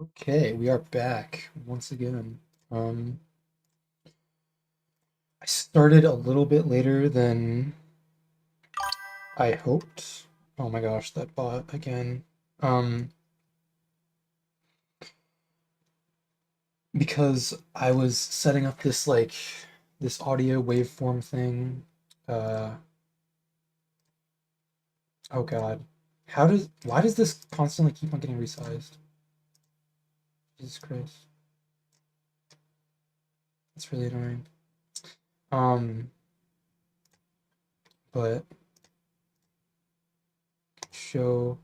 Okay, we are back once again. Um, I started a little bit later than I hoped. Oh my gosh, that bot again. Um, because I was setting up this audio waveform thing. Uh, oh God. Why does this constantly keep on getting resized? Jesus Christ. That's really annoying. Um, but show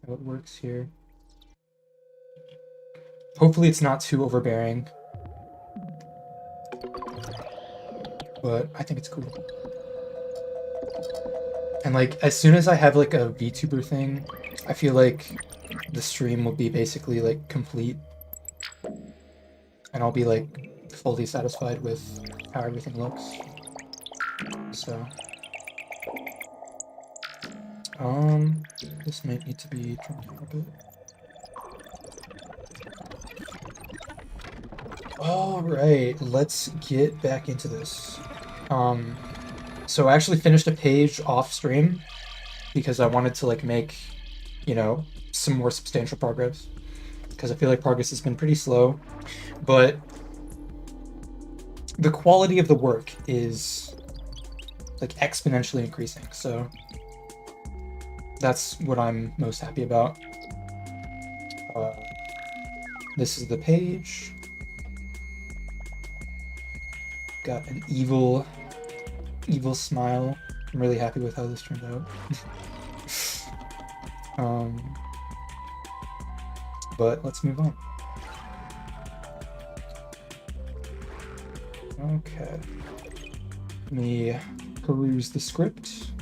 how it works here. Hopefully it's not too overbearing, but I think it's cool. And like as soon as I have like a VTuber thing, I feel like the stream will be basically like complete and I'll be like fully satisfied with how everything looks. So this might need to be trimmed down a bit. All right, let's get back into this. So I actually finished a page off stream because I wanted to like make, some more substantial progress because I feel like progress has been pretty slow, but the quality of the work is like exponentially increasing. So that's what I'm most happy about. This is the page. Got an evil smile. I'm really happy with how this turned out. But let's move on. Okay. Let me peruse the script.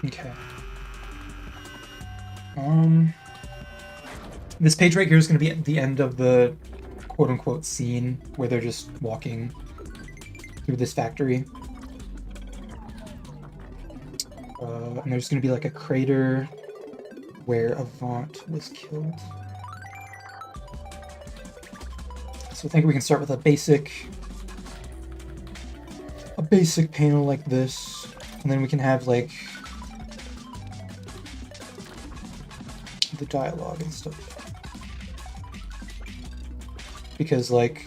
Okay. This page right here is going to be at the end of the quote-unquote scene where they're just walking through this factory. And there's going to be like a crater where Avant was killed. So I think we can start with a basic panel like this, and then we can have like the dialogue and stuff. Because like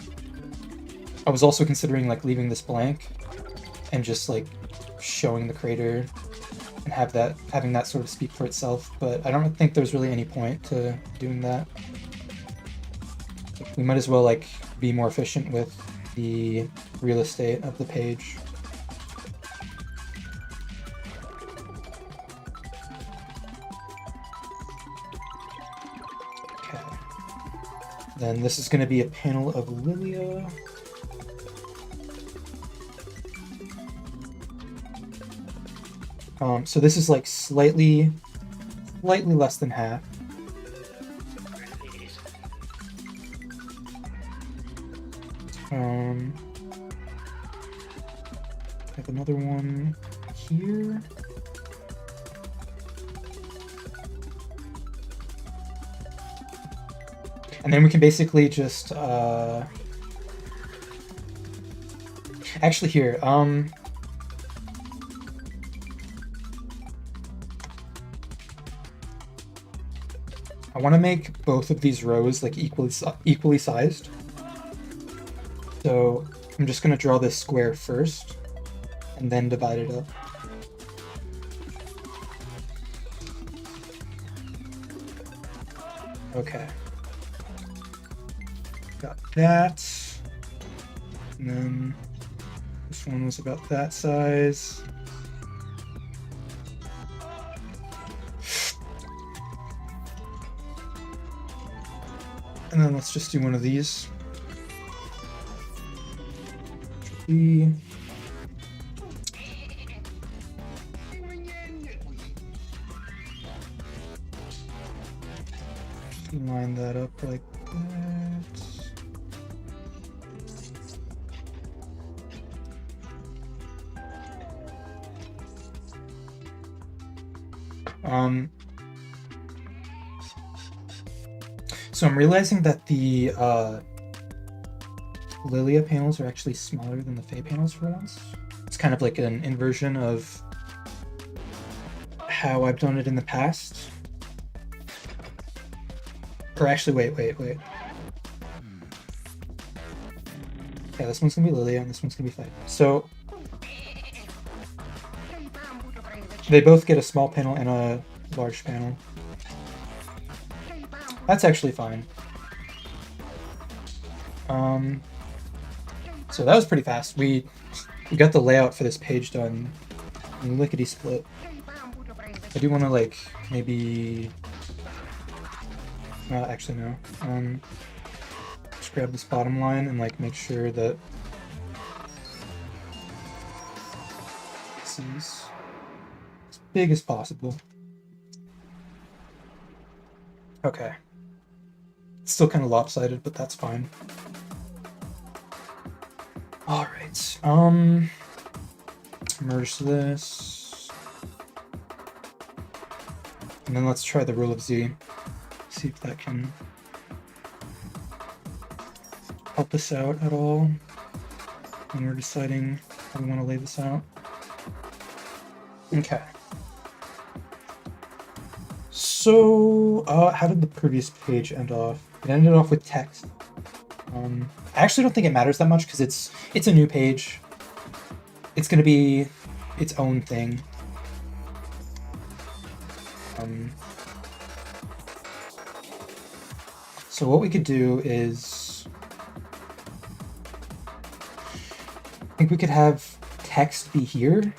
I was also considering like leaving this blank and just like showing the crater and having that sort of speak for itself, but I don't think there's really any point to doing that. We might as well like be more efficient with the real estate of the page. Okay. Then this is going to be a panel of Lilia. So this is like slightly less than half. I have another one here. And then we can basically just actually here, I want to make both of these rows like equally sized. So I'm just going to draw this square first and then divide it up. Okay. Got that. And then this one was about that size. And then let's just do one of these. line that up like that. So I'm realizing that the Lilia panels are actually smaller than the Fae panels for once. It's kind of like an inversion of how I've done it in the past. Or actually, wait. Yeah, this one's gonna be Lilia and this one's gonna be Fae. So they both get a small panel and a large panel. That's actually fine. So that was pretty fast. We got the layout for this page done lickety split. I do want to like maybe actually no. Just grab this bottom line and like make sure that this is as big as possible. Okay. It's still kind of lopsided, but that's fine. All right. Merge this. And then let's try the rule of Z. See if that can help us out at all when we're deciding how we want to lay this out. Okay. So, how did the previous page end off? It ended off with text. I actually don't think it matters that much because it's a new page. It's gonna be its own thing. So what we could do is, I think we could have text be here.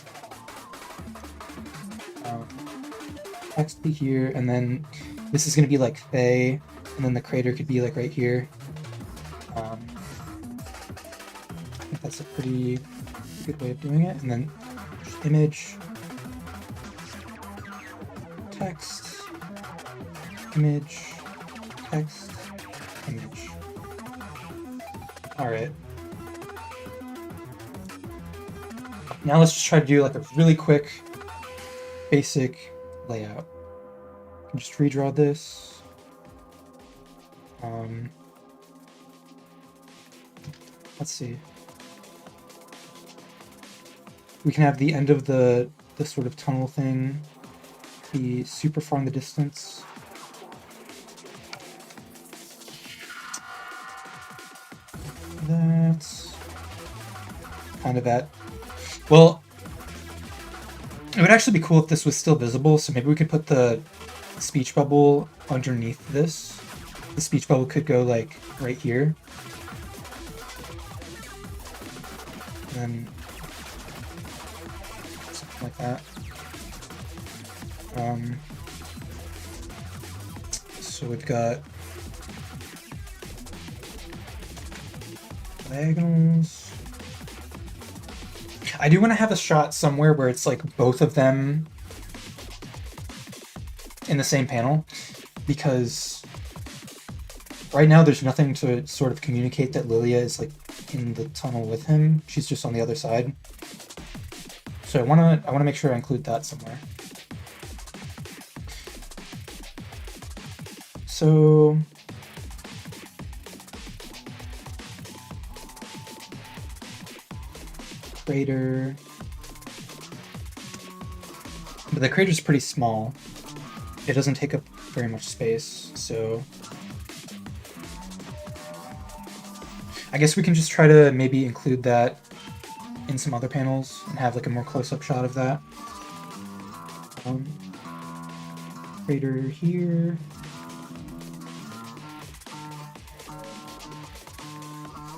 Text be here, and then this is gonna be like Fae, and then the crater could be like right here. I think that's a pretty good way of doing it. And then image, text, image, text, image. All right. Now let's just try to do like a really quick, basic layout. Just redraw this. Let's see. We can have the end of the sort of tunnel thing be super far in the distance. That's kind of at, well, it would actually be cool if this was still visible, so maybe we could put the speech bubble underneath this. The speech bubble could go like right here. And then something like that. So we've got diagonals. I do want to have a shot somewhere where it's like both of them in the same panel, because right now there's nothing to sort of communicate that Lilia is like in the tunnel with him. She's just on the other side. So I wanna make sure I include that somewhere. So crater. But the crater's pretty small. It doesn't take up very much space, so I guess we can just try to maybe include that in some other panels and have like a more close-up shot of that. Crater here.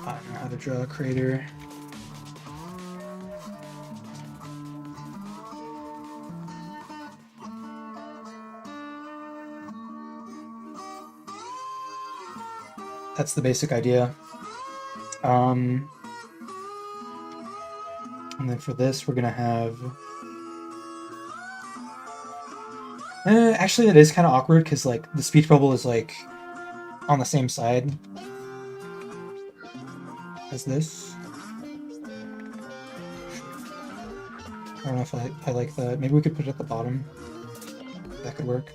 I don't know how to draw a crater. That's the basic idea. And then for this, we're gonna have. Actually, that is kind of awkward because like the speech bubble is like on the same side as this. I don't know if I like that. Maybe we could put it at the bottom. That could work.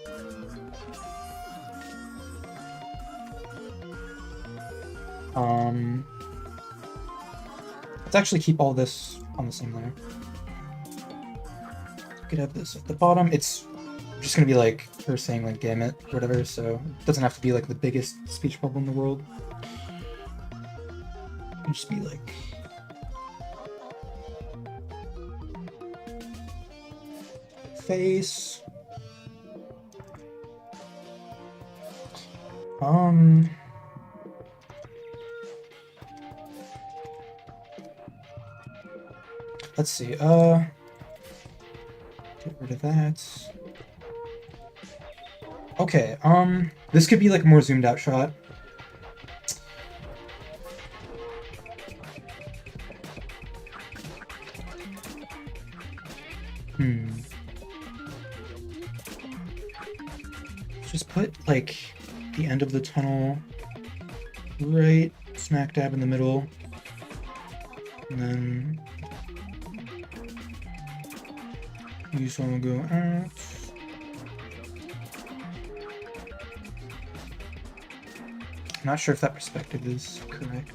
Let's actually keep all this on the same layer. Could have this at the bottom. It's just gonna be like her saying like "damn it" or whatever, so it doesn't have to be like the biggest speech bubble in the world. It can just be like face. Let's see, get rid of that. Okay, this could be like a more zoomed out shot. Just put like the end of the tunnel right smack dab in the middle, and then use one will go out. I'm not sure if that perspective is correct.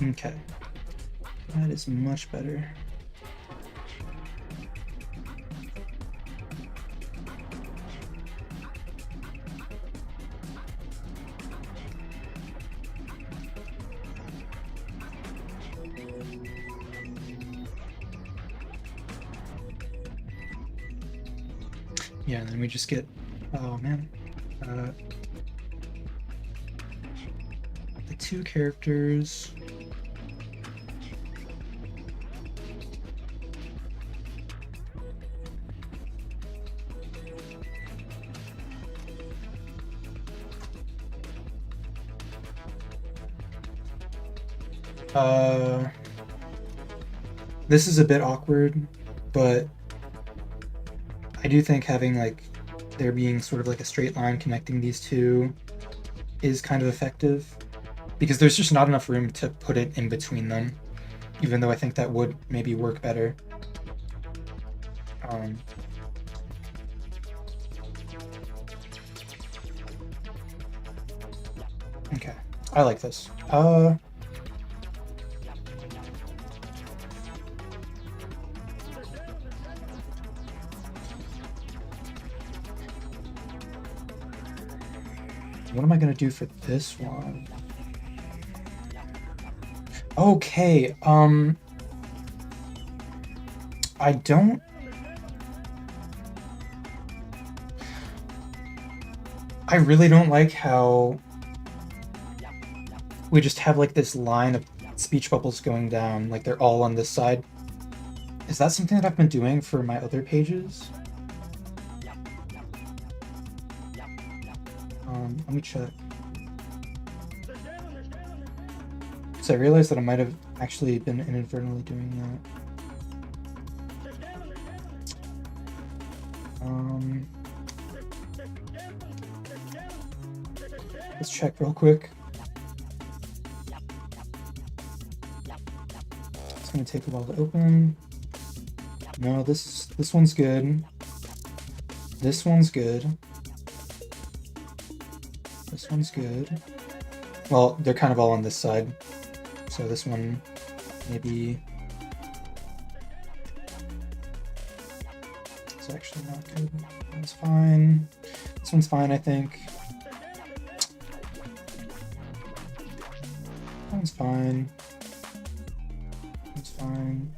Okay, that is much better. Yeah, and then we just get, oh man, the two characters. This is a bit awkward, but I do think having like there being sort of like a straight line connecting these two is kind of effective, because there's just not enough room to put it in between them, even though I think that would maybe work better. Okay, I like this. What am I gonna do for this one? Okay, I really don't like how we just have like this line of speech bubbles going down, like they're all on this side. Is that something that I've been doing for my other pages? Let me check. So I realized that I might have actually been inadvertently doing that. Let's check real quick. It's gonna take a while to open. No, this one's good. This one's good. This one's good. Well, they're kind of all on this side. So this one, maybe... It's actually not good. That one's fine. This one's fine, I think. That one's fine. That one's fine.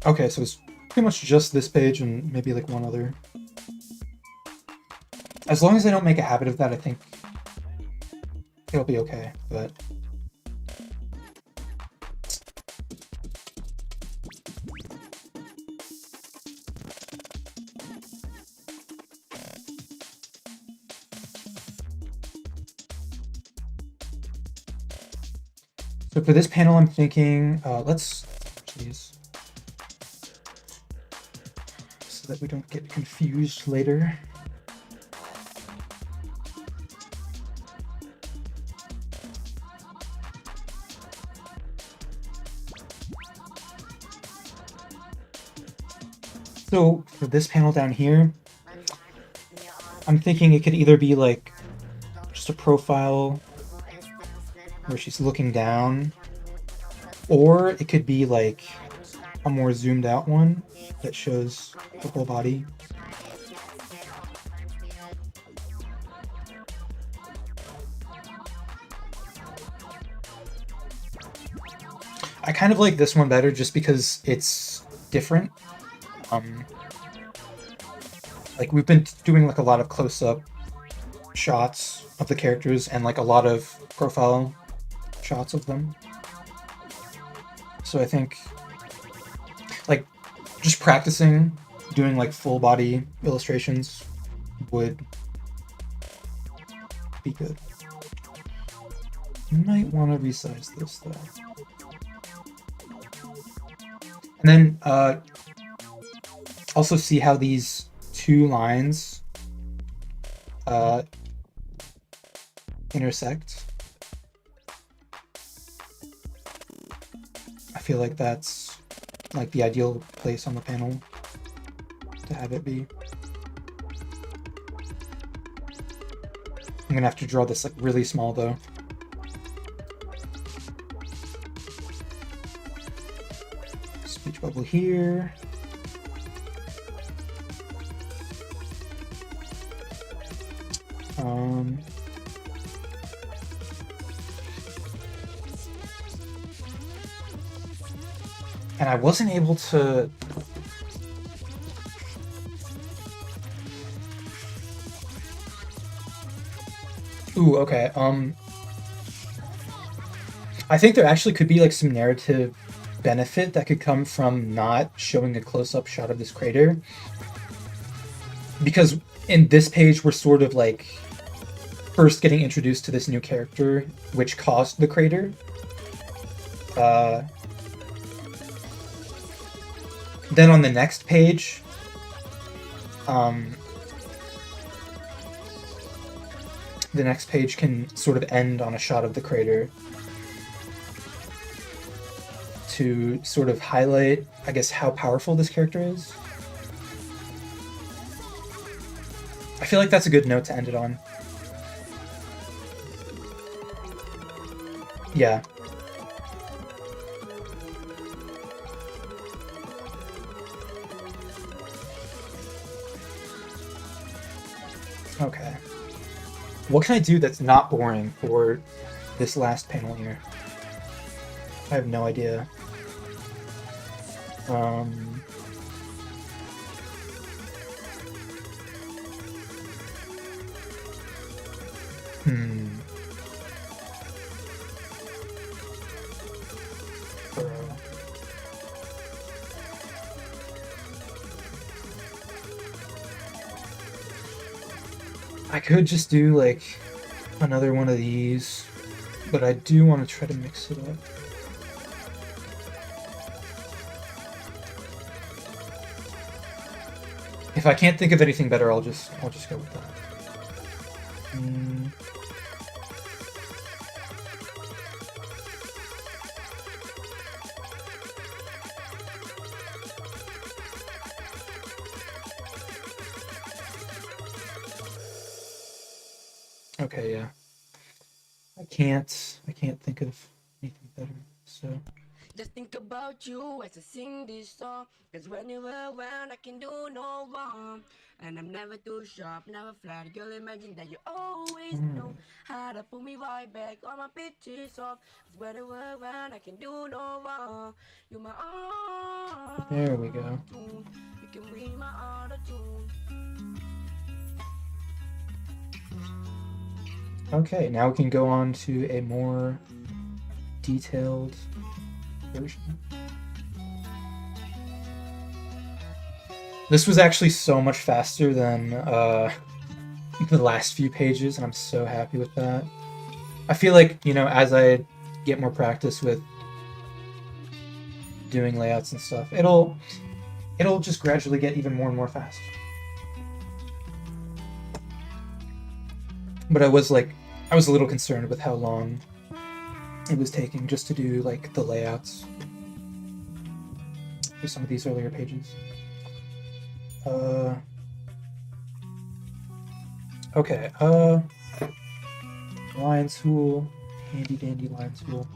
Okay, so it's pretty much just this page and maybe like one other. As long as I don't make a habit of that, I think it'll be okay, but... So for this panel, I'm thinking, let's, jeez, so that we don't get confused later. So for this panel down here, I'm thinking it could either be like just a profile where she's looking down, or it could be like a more zoomed out one that shows the whole body. I kind of like this one better just because it's different. Like we've been doing like a lot of close-up shots of the characters and like a lot of profile shots of them. So I think like just practicing doing like full body illustrations would be good. You might want to resize this though. And then also see how these two lines intersect. I feel like that's like the ideal place on the panel to have it be. I'm gonna have to draw this like really small though. Speech bubble here. And I wasn't able to... Ooh, okay. I think there actually could be like some narrative benefit that could come from not showing a close-up shot of this crater. Because in this page, we're sort of like first getting introduced to this new character, which caused the crater. Then on the next page, the next page can sort of end on a shot of the crater to sort of highlight, I guess, how powerful this character is. I feel like that's a good note to end it on. Yeah. Okay. What can I do that's not boring for this last panel here? I have no idea. I could just do like another one of these, but I do want to try to mix it up. If I can't think of anything better, I'll just go with that. Okay, yeah. I can't think of anything better, so... Just think about you as I sing this song, cause when you're around I can do no wrong. And I'm never too sharp, never flat. You'll imagine that you always know how to pull me right back on my pitches off. Cause when you're around I can do no wrong. You're my own. There we go. You can read my auto tune. Okay, now we can go on to a more detailed version. This was actually so much faster than the last few pages, and I'm so happy with that. I feel like, you know, as I get more practice with doing layouts and stuff, it'll just gradually get even more and more fast. But I was a little concerned with how long it was taking just to do like the layouts for some of these earlier pages. Okay, line tool, handy dandy line tool.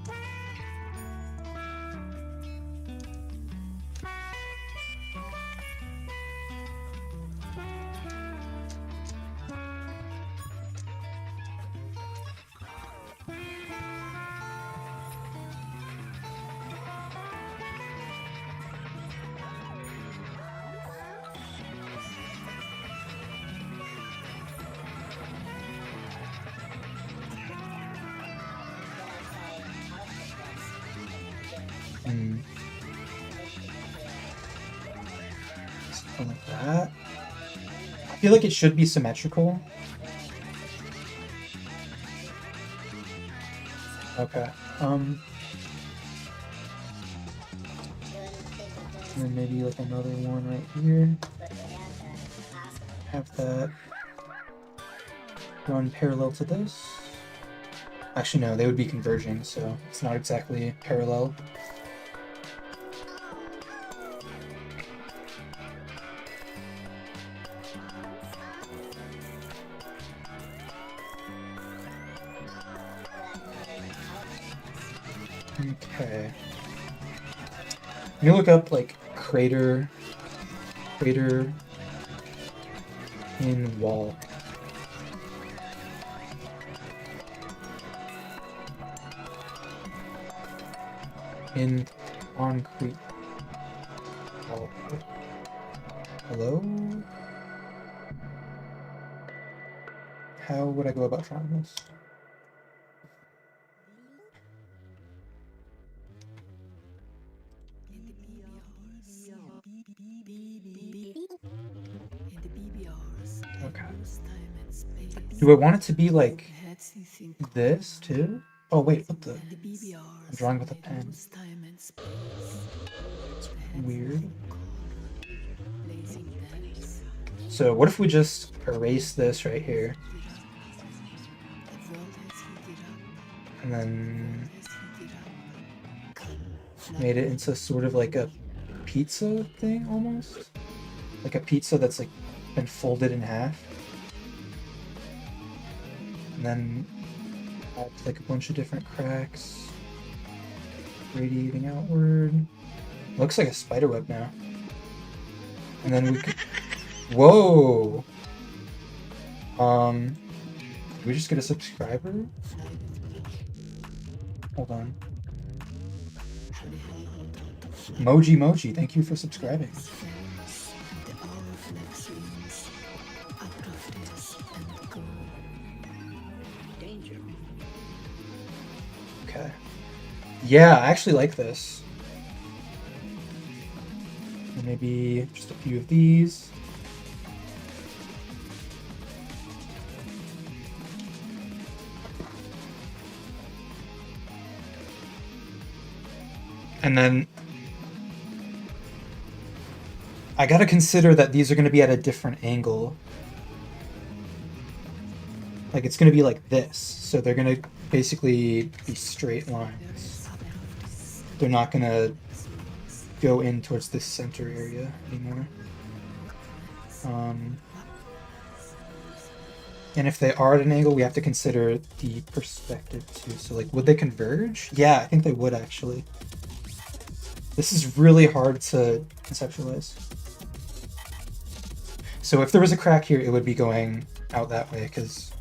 Something like that. I feel like it should be symmetrical. Okay. And then maybe like another one right here. Have that run parallel to this. Actually, no, they would be converging, so it's not exactly parallel. Okay. Let me look up like crater in wall. In concrete. Oh. Hello? How would I go about trying this? Okay. Do I want it to be like this too? Oh wait, what the? I'm drawing with a pen. It's weird. So what if we just erase this right here? And then made it into sort of like a pizza thing almost? Like a pizza that's like been folded in half. And then add like a bunch of different cracks radiating outward. Looks like a spider web now. And then we could... Whoa! Did we just get a subscriber? Hold on. Moji, thank you for subscribing. Okay. Yeah, I actually like this. And maybe just a few of these. And then I gotta consider that these are gonna be at a different angle. Like it's gonna be like this, so they're gonna basically be straight lines. They're not gonna go in towards this center area anymore. And if they are at an angle, we have to consider the perspective too. So like, would they converge? Yeah, I think they would actually. This is really hard to conceptualize. So if there was a crack here, it would be going out that way because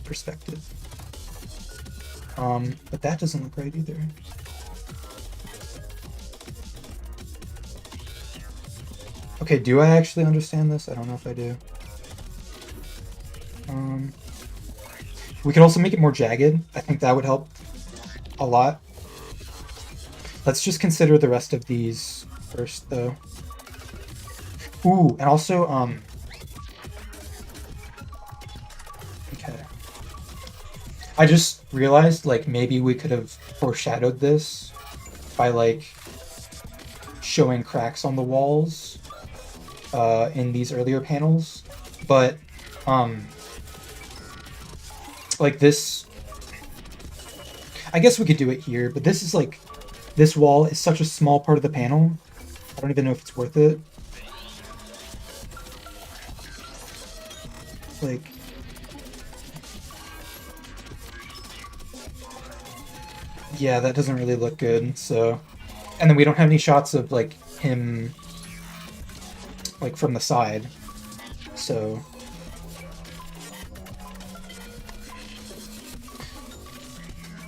perspective. But that doesn't look right either. Okay, do I actually understand this? I don't know if I do. We could also make it more jagged. I think that would help a lot. Let's just consider the rest of these first, though. Ooh, and also, okay. I just realized, like, maybe we could have foreshadowed this by, like, showing cracks on the walls in these earlier panels. But, like, this... I guess we could do it here, but this is, like... This wall is such a small part of the panel. I don't even know if it's worth it. Like... Yeah, that doesn't really look good, so... And then we don't have any shots of, like, him, like, from the side, so...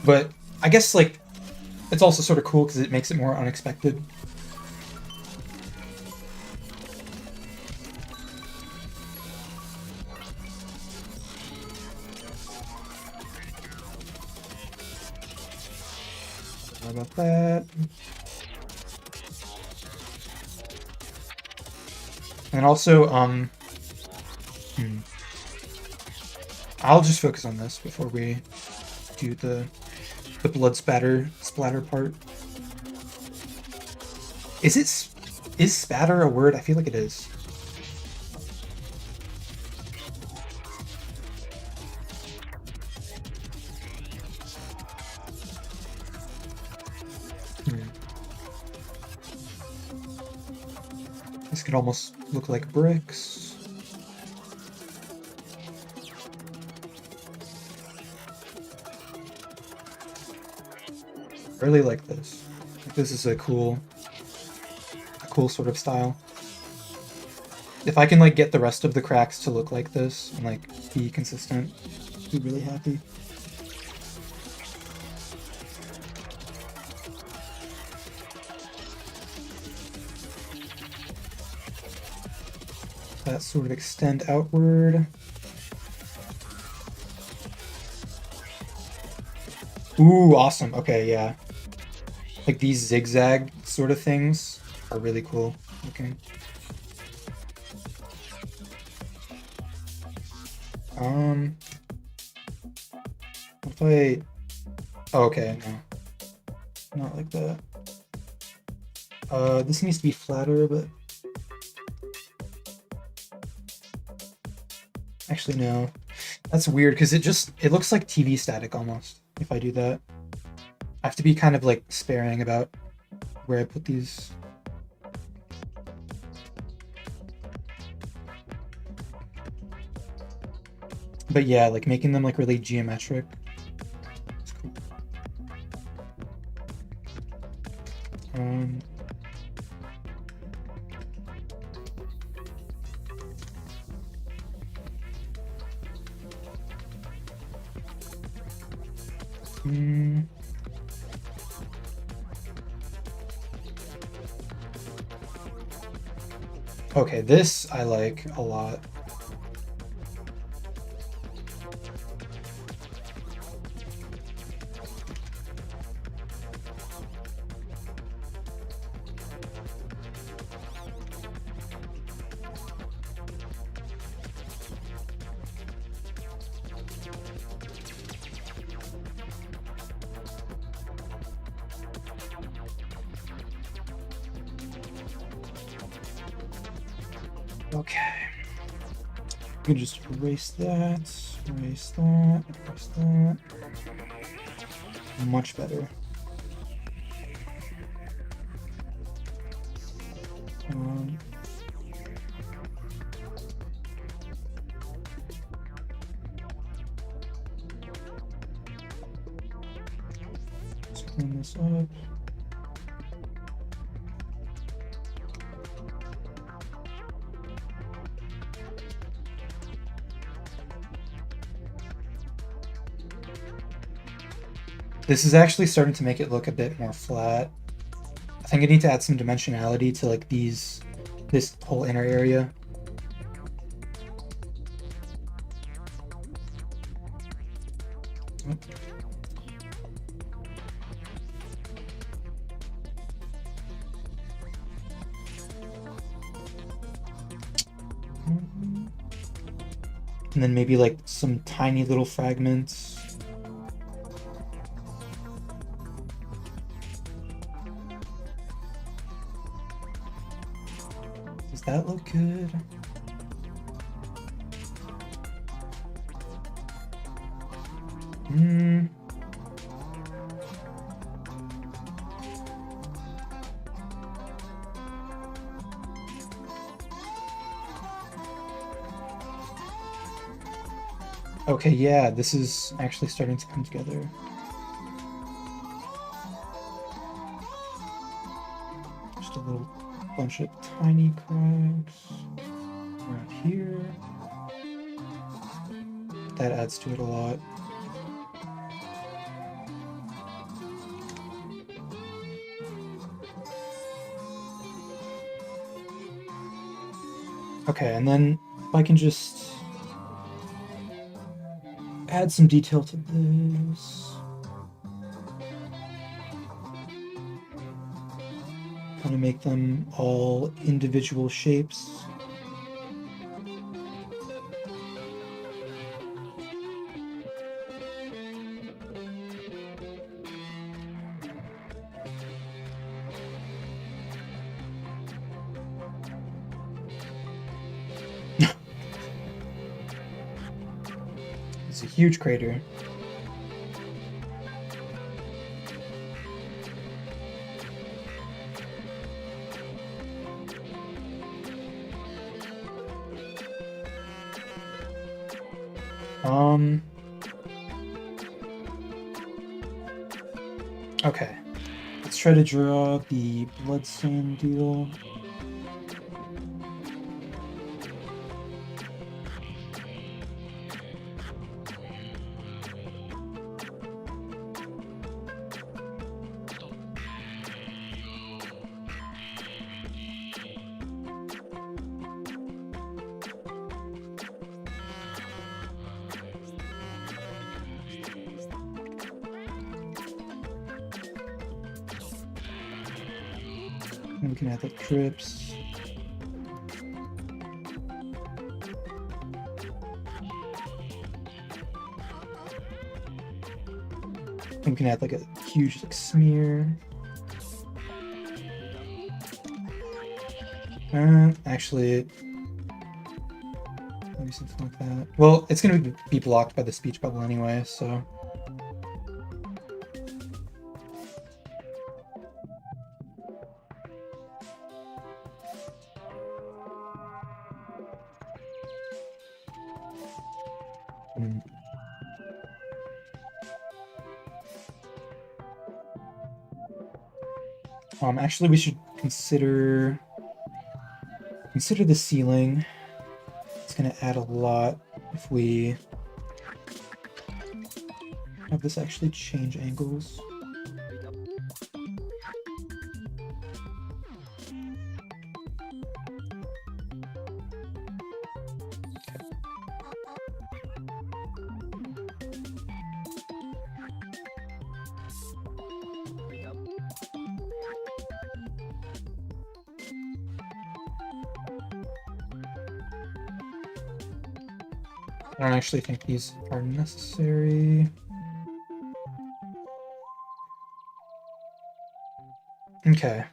But I guess, like, it's also sort of cool because it makes it more unexpected. How about that? And also, I'll just focus on this before we do the blood splatter part. Is spatter a word? I feel like it is. This could almost look like bricks. I really like this. This is a cool sort of style. If I can like get the rest of the cracks to look like this and like be consistent, I'd be really happy. That sort of extend outward. Ooh, awesome. Okay, yeah. Like these zigzag sort of things are really cool looking. What if I... Oh, okay, no. Not like that. This needs to be flatter, but... Actually, no. That's weird, because it looks like TV static almost, if I do that. I have to be kind of, like, sparing about where I put these. But yeah, like, making them, like, really geometric. It's cool. Okay, this I like a lot. Okay. You can just erase that, erase that, erase that. Much better. Let's clean this up. This is actually starting to make it look a bit more flat. I think I need to add some dimensionality to like this whole inner area. And then maybe like some tiny little fragments Does that look good? Okay, yeah, this is actually starting to come together. Just a little bunch of tiny cracks around here. That adds to it a lot. Okay, and then if I can just add some detail to this. Kind of make them all individual shapes. It's a huge crater. Okay. Let's try to draw the bloodstain deal. And we can add like drips. And we can add like a huge like smear. Actually, maybe something like that. Well, it's gonna be blocked by the speech bubble anyway, so. Actually, we should consider the ceiling. It's gonna add a lot if we have this actually change angles. I don't actually think these are necessary. Okay,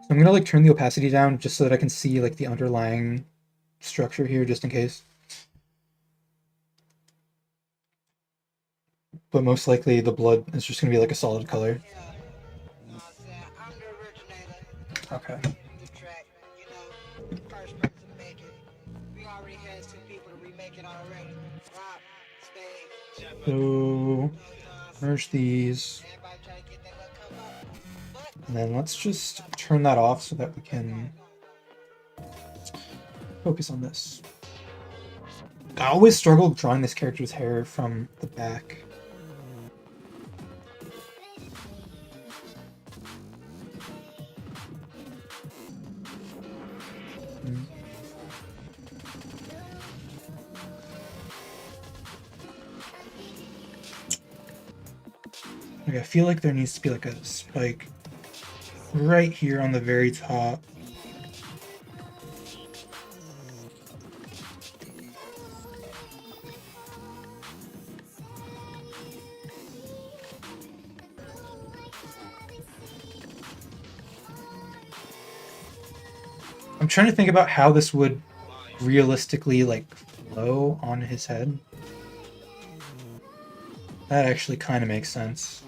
so I'm gonna like turn the opacity down just so that I can see like the underlying structure here, just in case. But most likely the blood is just gonna be like a solid color. Okay. So merge these. And then let's just turn that off so that we can focus on this. I always struggle drawing this character's hair from the back. Okay, I feel like there needs to be like a spike right here on the very top. I'm trying to think about how this would realistically like flow on his head. That actually kind of makes sense.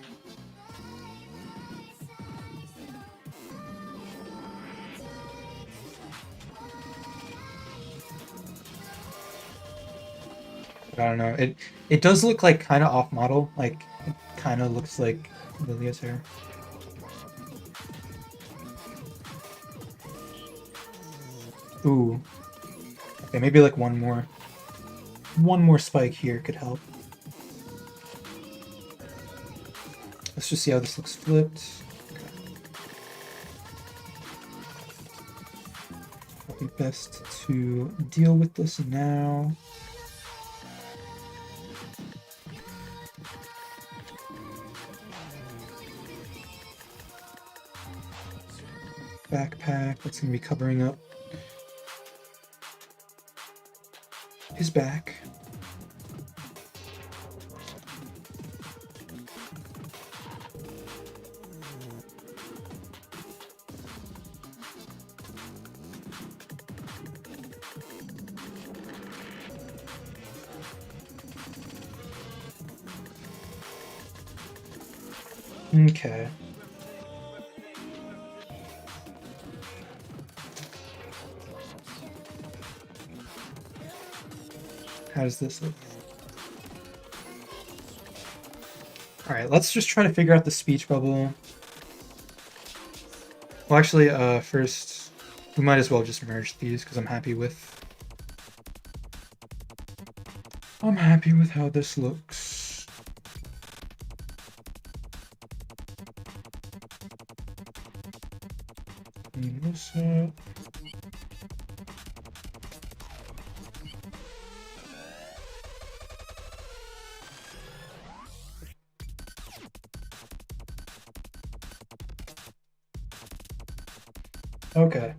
But I don't know. It does look like kind of off model. Like it kind of looks like Lilia's hair. Ooh. Okay, maybe like one more spike here could help. Let's just see how this looks flipped. Okay. It'll be best to deal with this now. Backpack, that's gonna be covering up his back. Okay. How does this look? Alright, let's just try to figure out the speech bubble. Well, actually, first, we might as well just merge these because I'm happy with how this looks. Clean this up. Okay.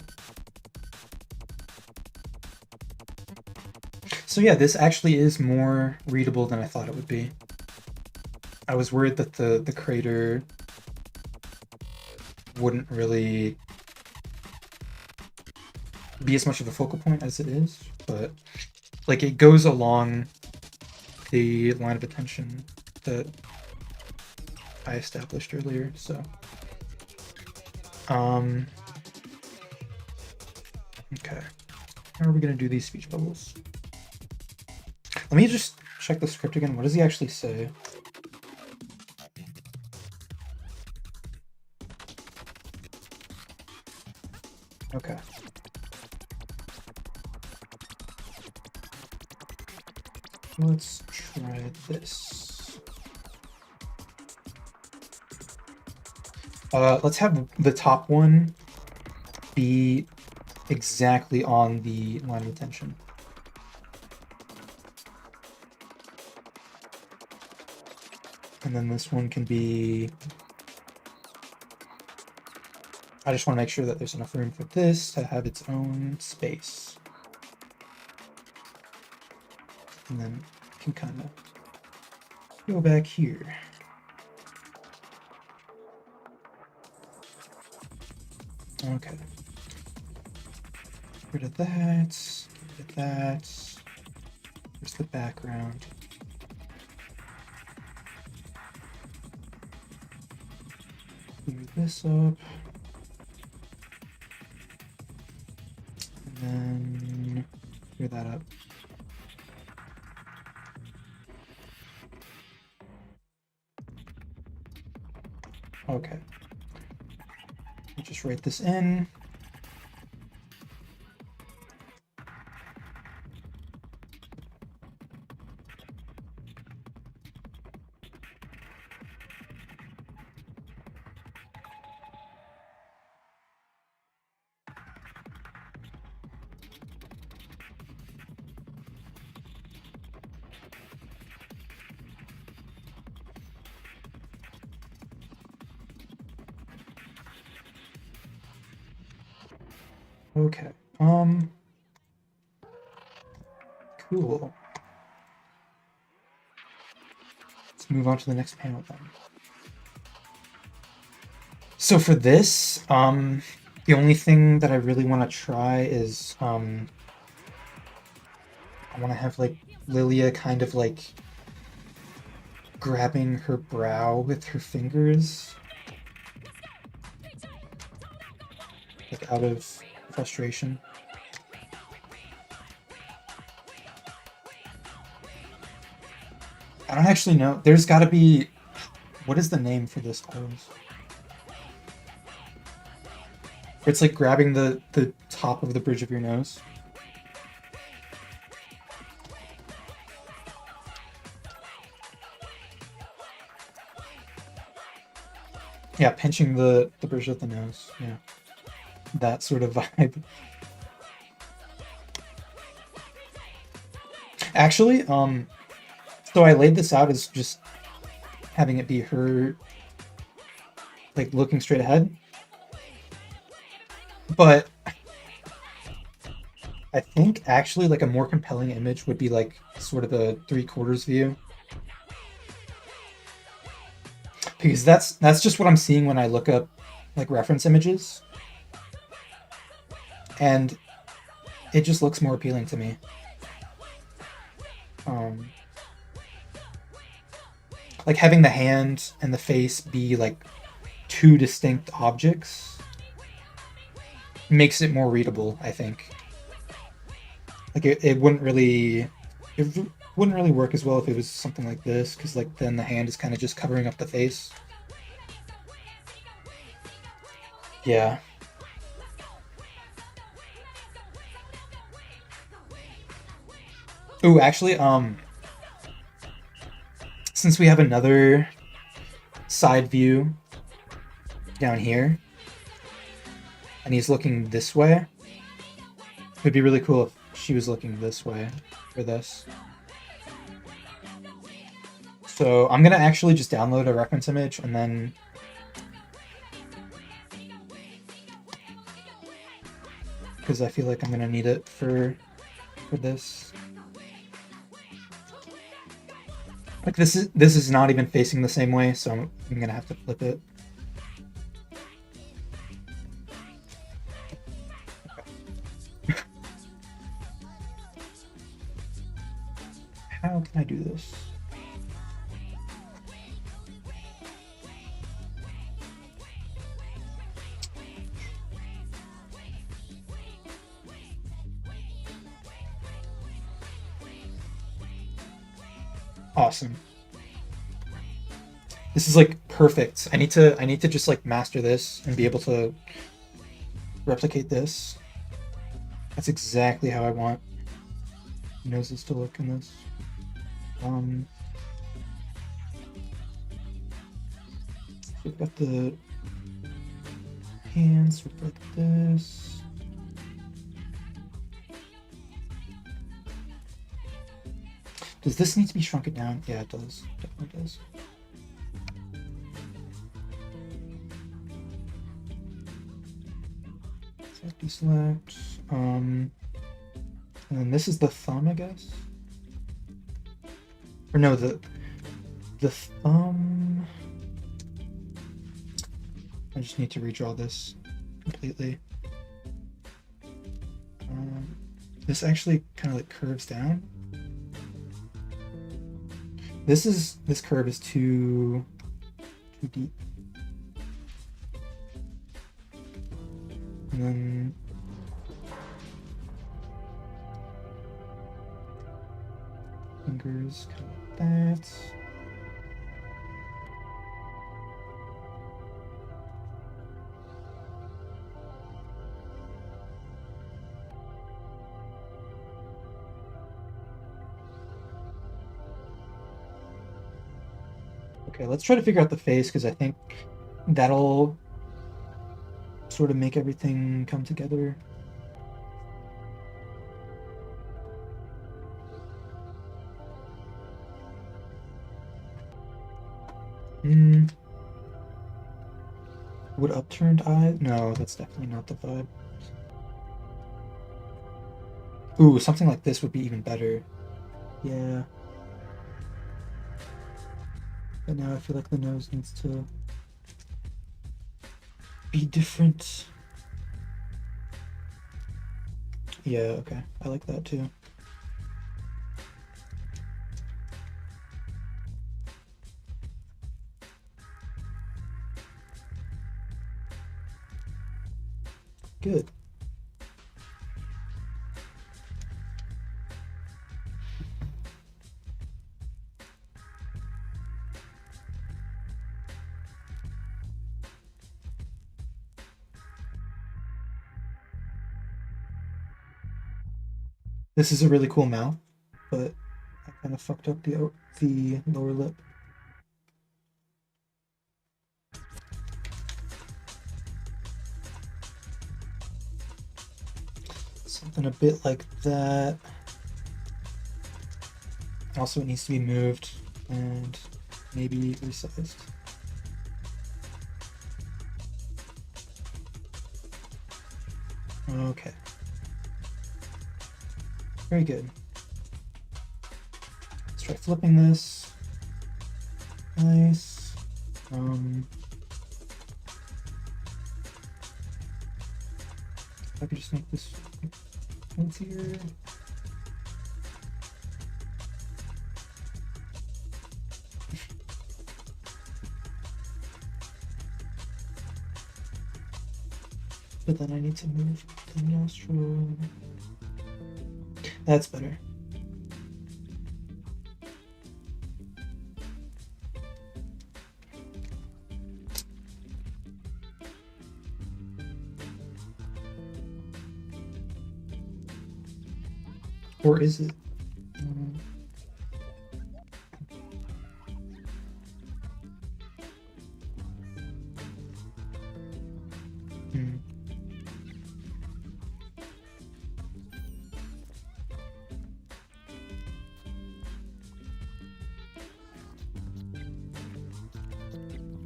So yeah, this actually is more readable than I thought it would be. I was worried that the crater wouldn't really be as much of a focal point as it is, but like it goes along the line of attention that I established earlier, so okay. How are we gonna do these speech bubbles? Let me just check the script again. What does he actually say? Okay. Let's try this. Let's have the top one be exactly on the line of attention. And then this one can be... I just want to make sure that there's enough room for this to have its own space. And then I can kind of go back here. Okay. Get rid of that. Get rid of that. Here's the background. Clear this up. And then clear that up. Okay. I'll just write this in. Okay. Cool. Let's move on to the next panel then. So for this, The only thing that I really want to try is I want to have like Lilia kind of like grabbing her brow with her fingers, like out of frustration. I don't actually know. There's got to be... What is the name for this pose? It's like grabbing the top of the bridge of your nose. Yeah, pinching the bridge of the nose. Yeah. That sort of vibe. Actually, so I laid this out as just having it be her like looking straight ahead. But I think actually like a more compelling image would be like sort of a 3/4 view. Because that's just what I'm seeing when I look up like reference images. And it just looks more appealing to me. Like having the hand and the face be like two distinct objects makes it more readable, I think. Like it wouldn't really work as well if it was something like this, because like then the hand is kind of just covering up the face. Yeah. Ooh, actually, since we have another side view down here, and he's looking this way, it would be really cool if she was looking this way for this. So I'm gonna actually just download a reference image and then because I feel like I'm gonna need it for this. Like this is not even facing the same way, so I'm gonna have to flip it. How can I do this? Awesome. This is like perfect. I need to just like master this and be able to replicate this. That's exactly how I want noses to look in this. We've got the hands sort of like this. Does this need to be shrunken down? Yeah, it does. Definitely does. Select, deselect. And then this is the thumb, I guess. Or no, the thumb. I just need to redraw this completely. This actually kind of like curves down. This curve is too deep. And then fingers kind of like that. Okay, let's try to figure out the face, because I think that'll sort of make everything come together. Would upturned eye? No, that's definitely not the vibe. Ooh, something like this would be even better. Yeah. But now I feel like the nose needs to be different. Yeah, okay. I like that too. Good. This is a really cool mouth, but I kind of fucked up the lower lip. Something a bit like that. Also, it needs to be moved and maybe resized. Okay. Very good. Let's try flipping this. Nice. If I could just make this fancier. But then I need to move the nostril. That's better. Or is it?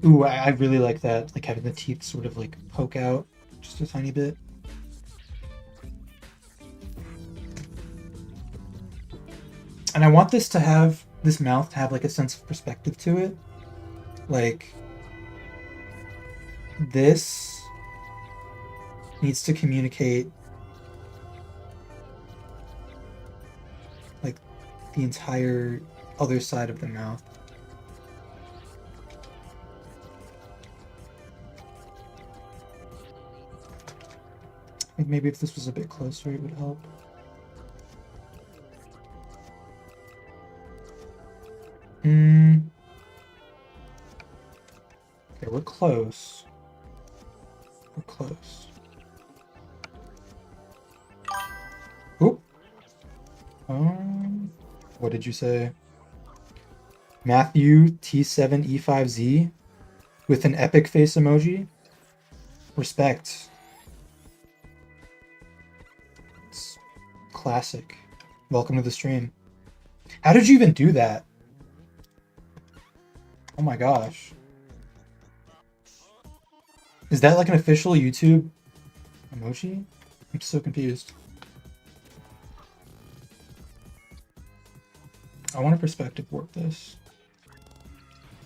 Ooh, I really like that, like having the teeth sort of like poke out just a tiny bit. And I want this mouth to have like a sense of perspective to it. Like, this needs to communicate like the entire other side of the mouth. I think maybe if this was a bit closer, it would help. Okay, we're close. We're close. Oop. What did you say? Matthew T7E5Z with an epic face emoji? Respect. It's classic. Welcome to the stream. How did you even do that? Oh my gosh. Is that like an official YouTube emoji? I'm so confused. I want to perspective warp this.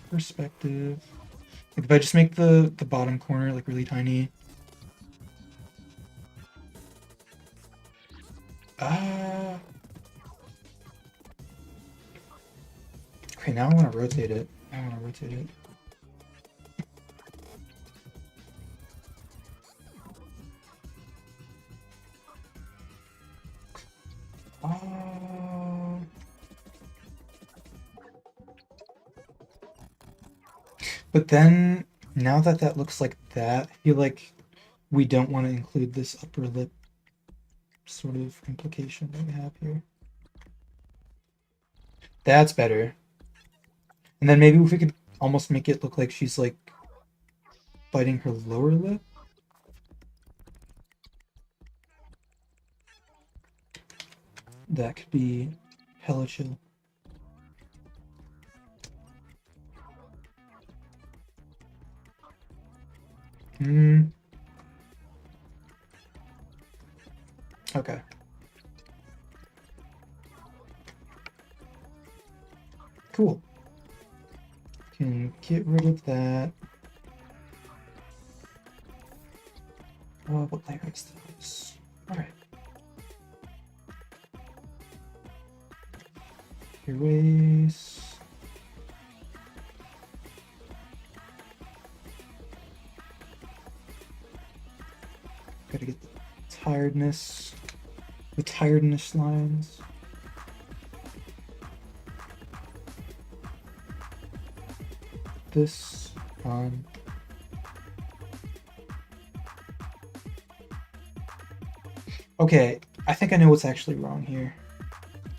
Perspective. Like if I just make the bottom corner like really tiny. Okay, now I want to rotate it. But then, now that looks like that, I feel like we don't want to include this upper lip sort of implication that we have here. That's better. And then maybe if we could almost make it look like she's like biting her lower lip. That could be hella chill. Okay. Cool. Can get rid of that. What layer is this? Alright. Erase. Gotta get the tiredness lines. This on. Okay, I think I know what's actually wrong here.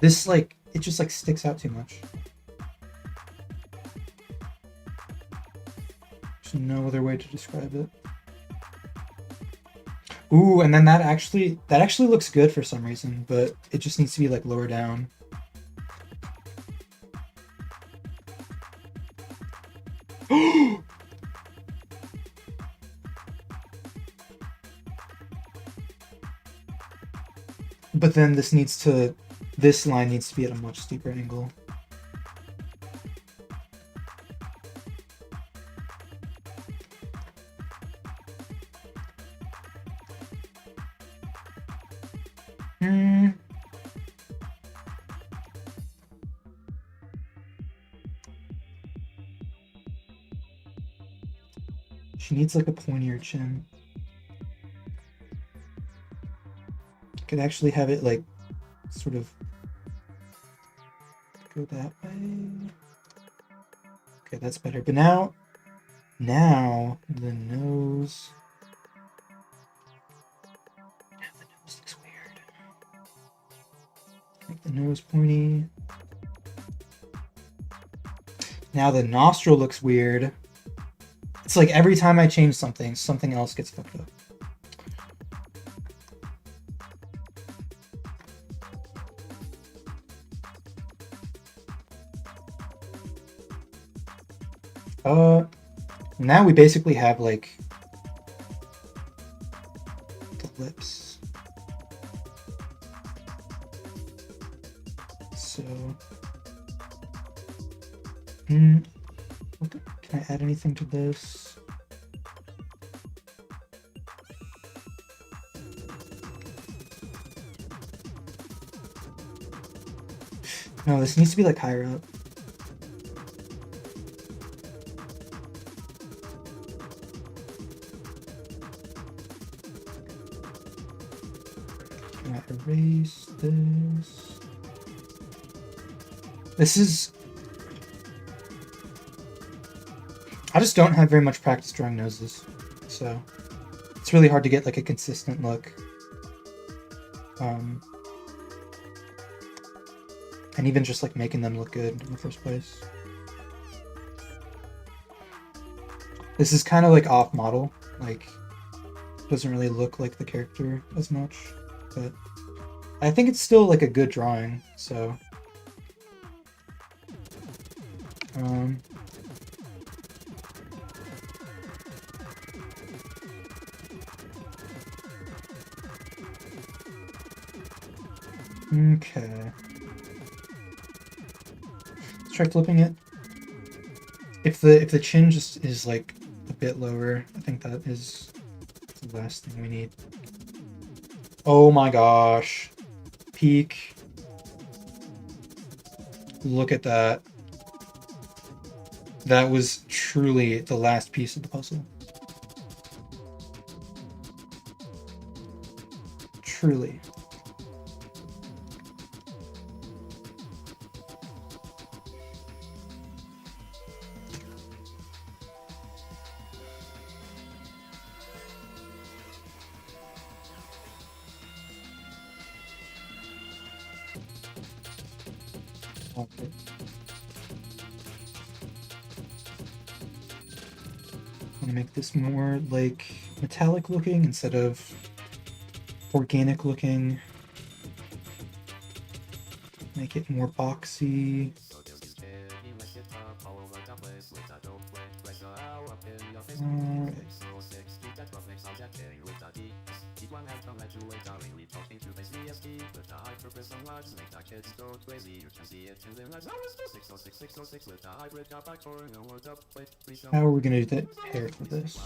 This, like, it just, like, sticks out too much. There's no other way to describe it. Ooh, and then that actually looks good for some reason, but it just needs to be, like, lower down. But then this line needs to be at a much steeper angle. She needs like a pointier chin. Could actually have it like sort of go that way. Okay, that's better. But now the nose. Now the nose looks weird. Make the nose pointy. Now the nostril looks weird. It's like every time I change something, something else gets fucked up. Now we basically have like the lips. So, can I add anything to this? No, this needs to be like higher up. Can I erase this? This is... I just don't have very much practice drawing noses, so it's really hard to get like a consistent look. And even just like making them look good in the first place. This is kind of like off model, like doesn't really look like the character as much, but I think it's still like a good drawing, so okay. Let's try flipping it. If the chin just is like a bit lower, I think that is the last thing we need. Oh my gosh. Peak. Look at that. That was truly the last piece of the puzzle. Truly. Okay. I'm gonna make this more like metallic looking instead of organic looking. Make it more boxy. Alright. How are we gonna do the hair for this?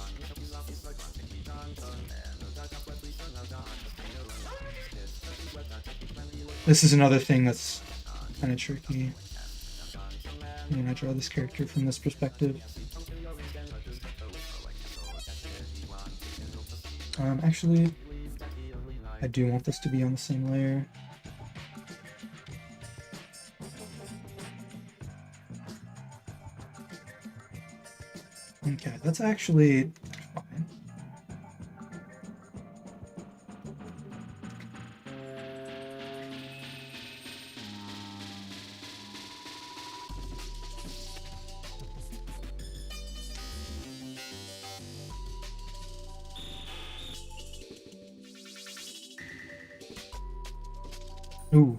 This is another thing that's kind of tricky. when I draw this character from this perspective. Actually, I do want this to be on the same layer. Okay, that's actually fine. Ooh.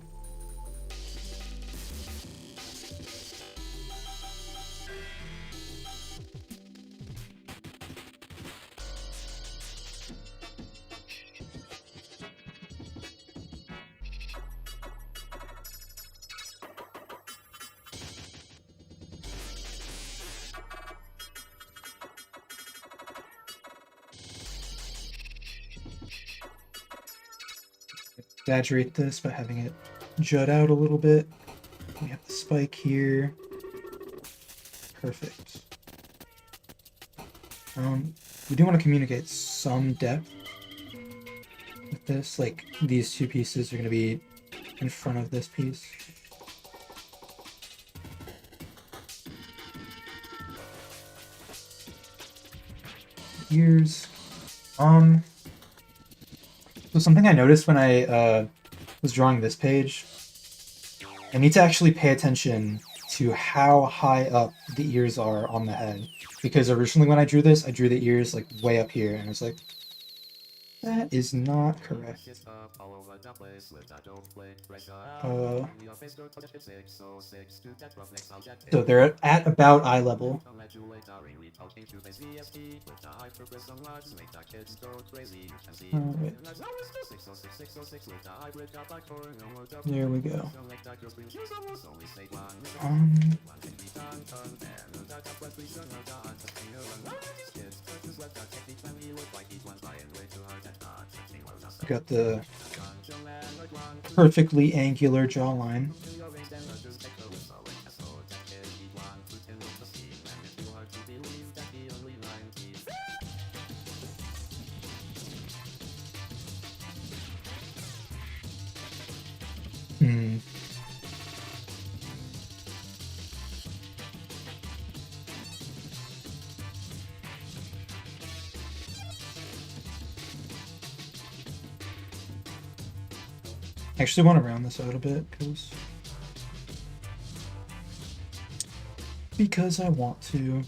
Exaggerate this by having it jut out a little bit. We have the spike here. Perfect. We do want to communicate some depth with this. Like, these two pieces are going to be in front of this piece. Ears. So something I noticed when I was drawing this page, I need to actually pay attention to how high up the ears are on the head. Because originally when I drew this, I drew the ears like way up here, and I was like, that is not correct. So they're at about eye level. Right. There we go. Got the perfectly angular jawline. I actually want to round this out a bit because I want to.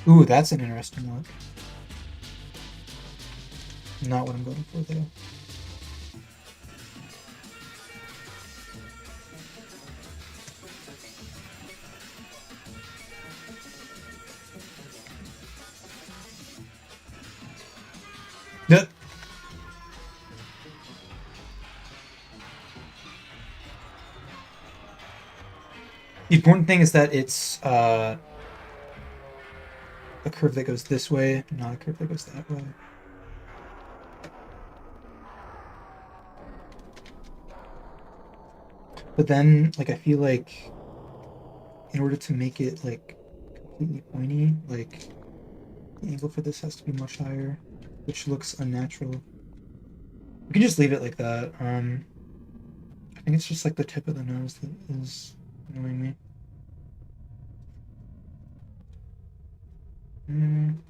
Ooh, that's an interesting look. Not what I'm going for though. Yep. The important thing is that it's a curve that goes this way, not a curve that goes that way. But then, like, I feel like in order to make it like completely pointy, like the angle for this has to be much higher, which looks unnatural. We can just leave it like that. I think it's just like the tip of the nose that is annoying me. Can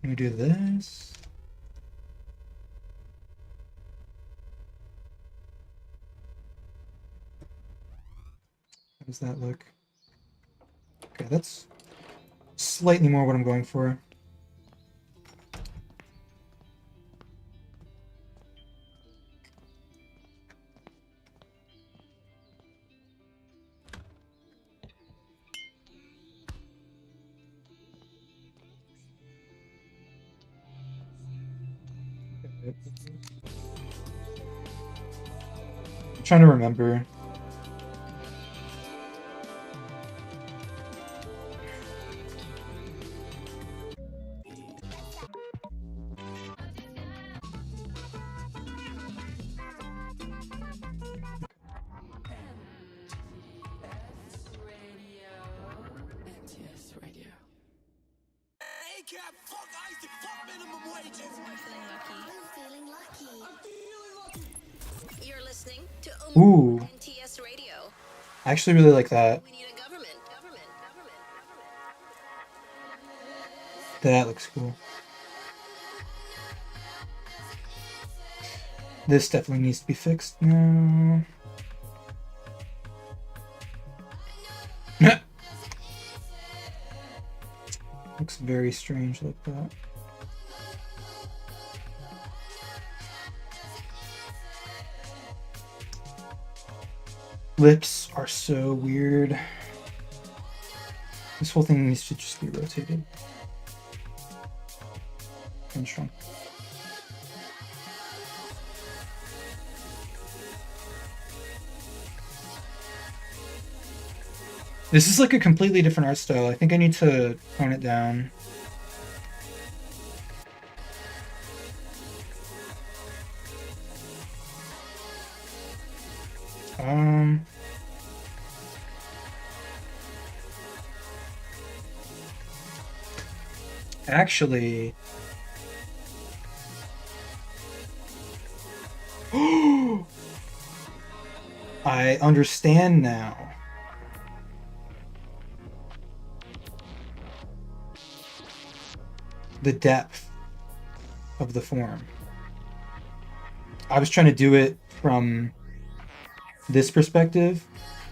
we do this? How does that look? Okay, that's slightly more what I'm going for. I'm trying to remember. Feeling lucky. You're listening to Ooh, NTS Radio. I actually really like that. We need a government. That looks cool. This definitely needs to be fixed now. Looks very strange like that. Lips are so weird. This whole thing needs to just be rotated and shrunk. This is like a completely different art style. I think I need to tone it down. Actually, I understand now. The depth of the form. I was trying to do it from this perspective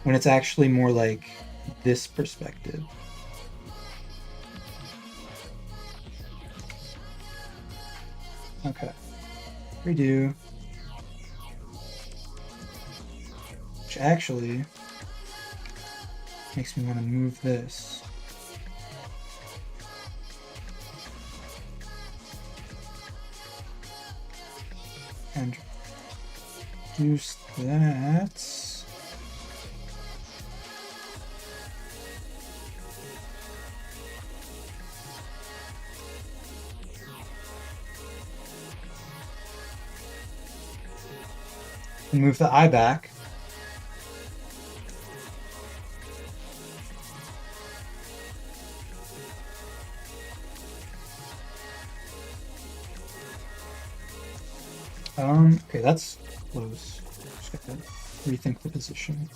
when it's actually more like this perspective. Okay. Redo. Which actually makes me want to move this. And reduce that. And move the eye back. Okay, that's close. Just got to rethink the position.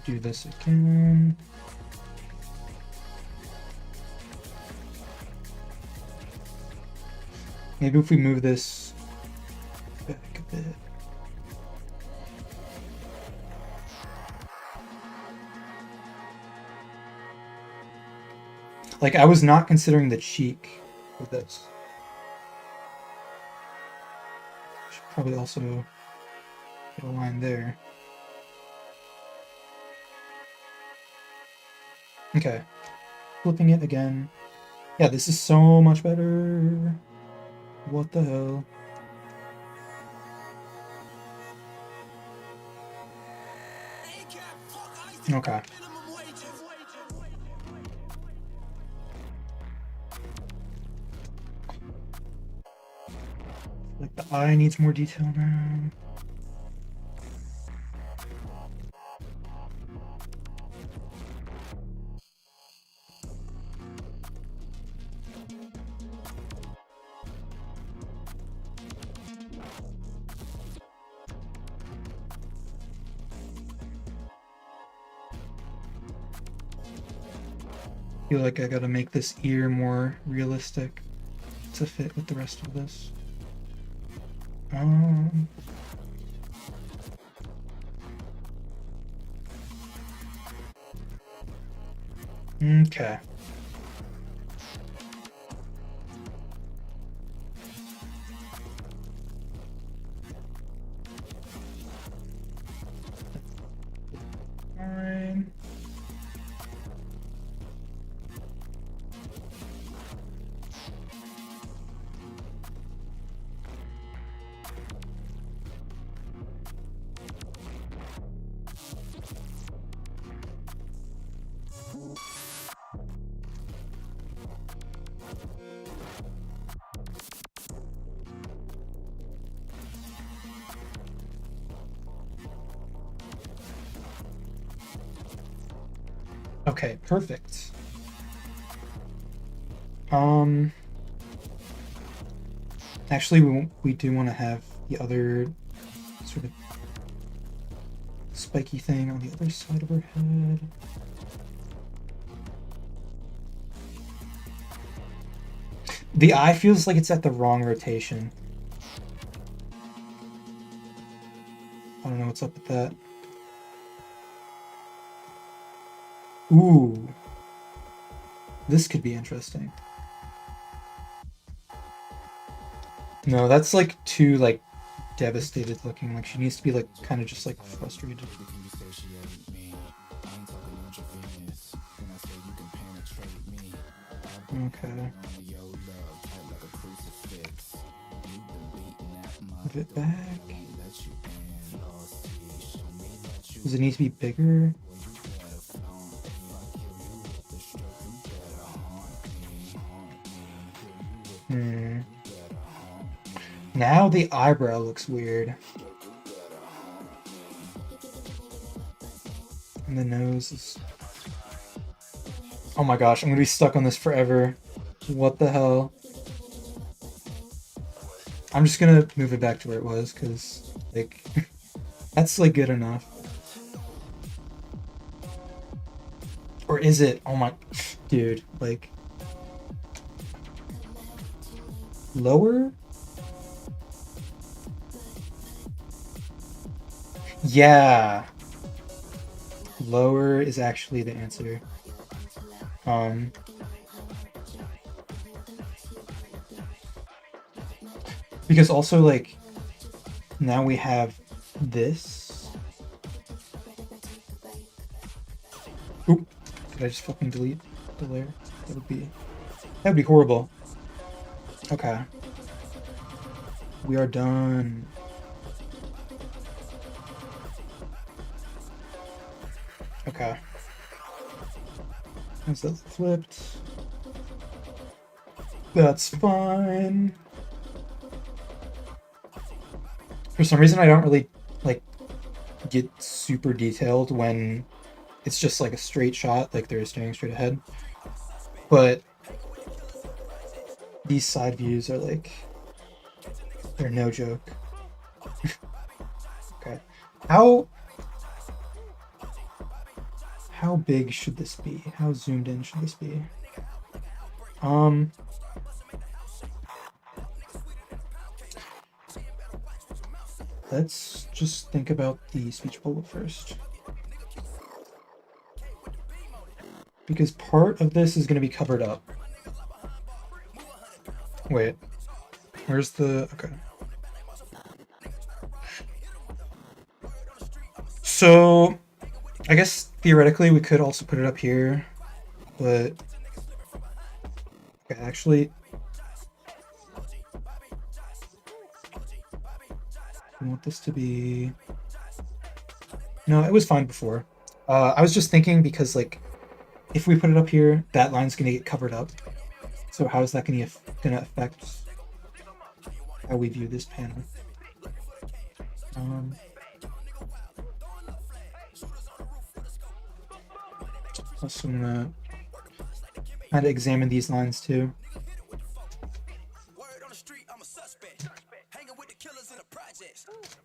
Do this again. Maybe if we move this back a bit. Like, I was not considering the cheek with this. Should probably also get a line there. Okay. Flipping it again. Yeah, this is so much better. What the hell? Okay. Like the eye needs more detail now. I feel like I gotta make this ear more realistic to fit with the rest of this. Okay. Alright. Okay, perfect. Um, actually, we do want to have the other sort of spiky thing on the other side of her head. The eye feels like it's at the wrong rotation. I don't know what's up with that. Ooh. This could be interesting. No, that's like too like devastated looking. Like she needs to be like kind of just like frustrated. Okay. Move it back. Does it need to be bigger? Now the eyebrow looks weird. And the nose is... Oh my gosh, I'm gonna be stuck on this forever. What the hell? I'm just gonna move it back to where it was, because, like, that's, like, good enough. Or is it? Oh my... Dude, like... Lower? Yeah. Lower is actually the answer. Because also, like, now we have this. Oop. Did I just fucking delete the layer? That would be horrible. Okay. We are done. Okay. Is that flipped? That's fine. For some reason, I don't really, like, get super detailed when it's just, like, a straight shot, like they're staring straight ahead. But these side views are, like, they're no joke. Okay. How big should this be? How zoomed in should this be? Let's just think about the speech bubble first. Because part of this is going to be covered up. Wait. Where's the... Okay. So, I guess theoretically we could also put it up here, but... Okay, actually... I want this to be... No, it was fine before. I was just thinking because, like, if we put it up here, that line's gonna get covered up. So how is that gonna affect how we view this panel? Also gonna kind of examine these lines too.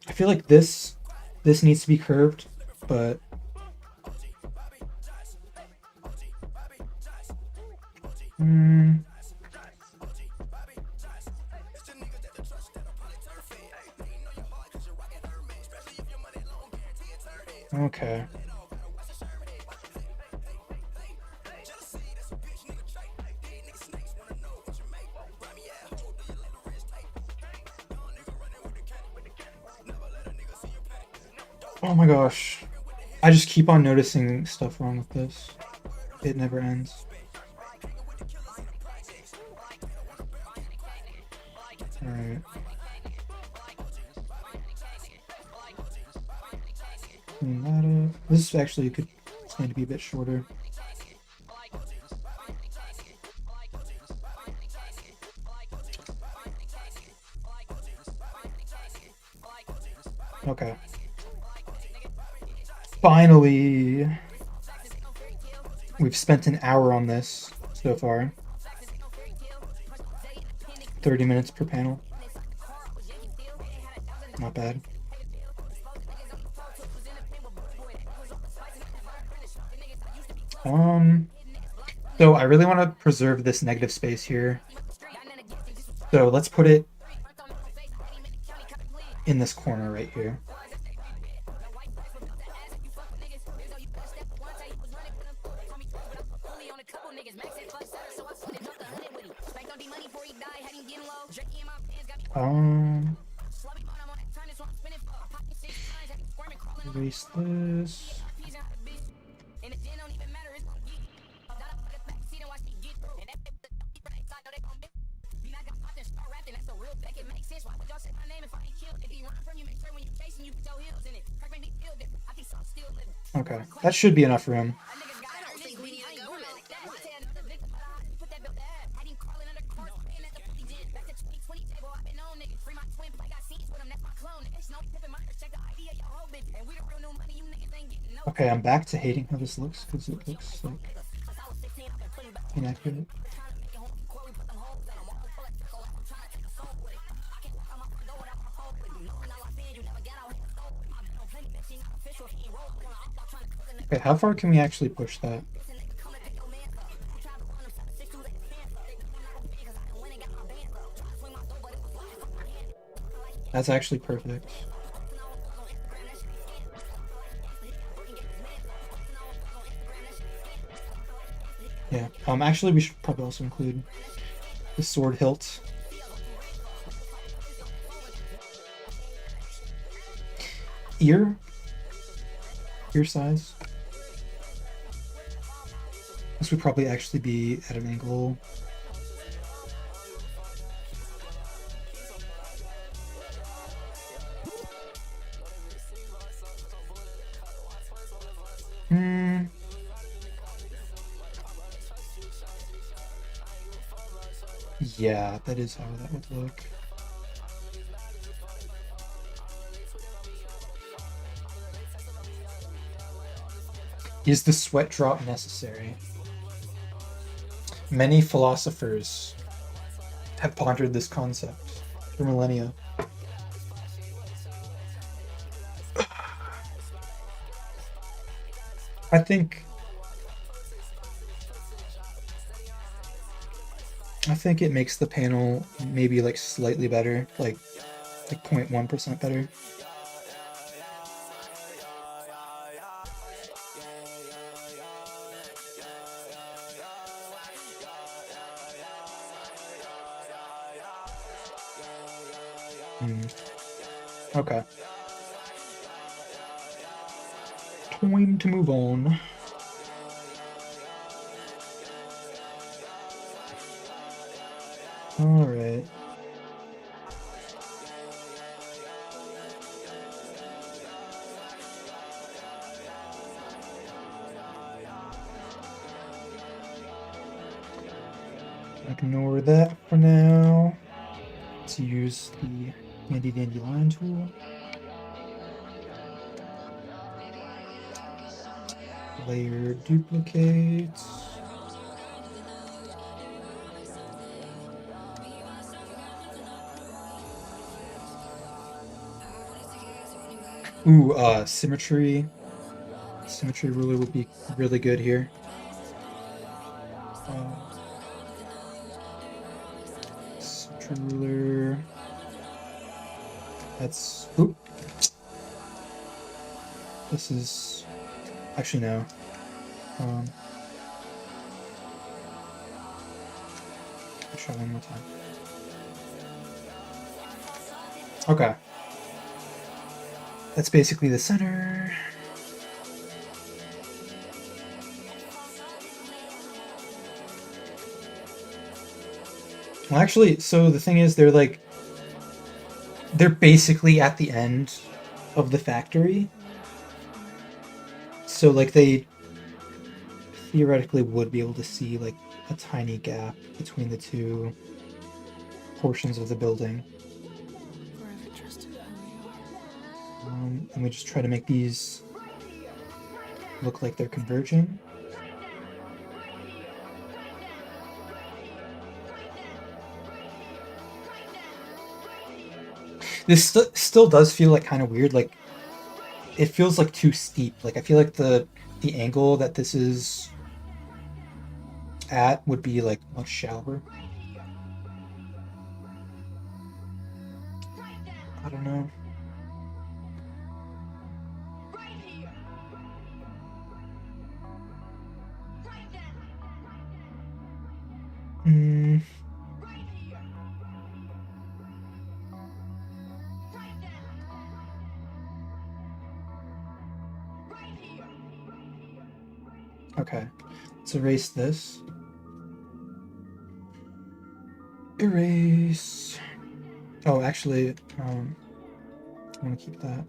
I feel like this needs to be curved, but okay. Oh my gosh. I just keep on noticing stuff wrong with this. It never ends. Alright. Clean that up. This actually could stand to be a bit shorter. Okay. Finally! We've spent an hour on this so far. 30 minutes per panel. Not bad. So I really want to preserve this negative space here. So let's put it in this corner right here. Erase this. Okay, that should be enough room. Okay, I'm back to hating how this looks because it looks like inaccurate. Okay, how far can we actually push that? That's actually perfect. Yeah, actually we should probably also include the sword hilt. Ear size. This would probably actually be at an angle. Yeah, that is how that would look. Is the sweat drop necessary? Many philosophers have pondered this concept for millennia. I think it makes the panel maybe like slightly better, like 0.1% better. Okay. Time to move on. All right. Ignore that for now. Let's use the handy dandy line tool. Layer duplicates. Ooh, symmetry. Symmetry ruler would be really good here. Symmetry ruler. That's. Oop. This is. Actually, no. I'll try one more time. Okay. That's basically the center. Well, actually, so the thing is, they're basically at the end of the factory. So, like, they theoretically would be able to see, like, a tiny gap between the two portions of the building. And we just try to make these look like they're converging. This still does feel like kind of weird. Like it feels like too steep. Like I feel like the angle that this is at would be like much shallower. I don't know. Hmm. Okay, let's erase this. Erase. Oh, actually, I want to keep that.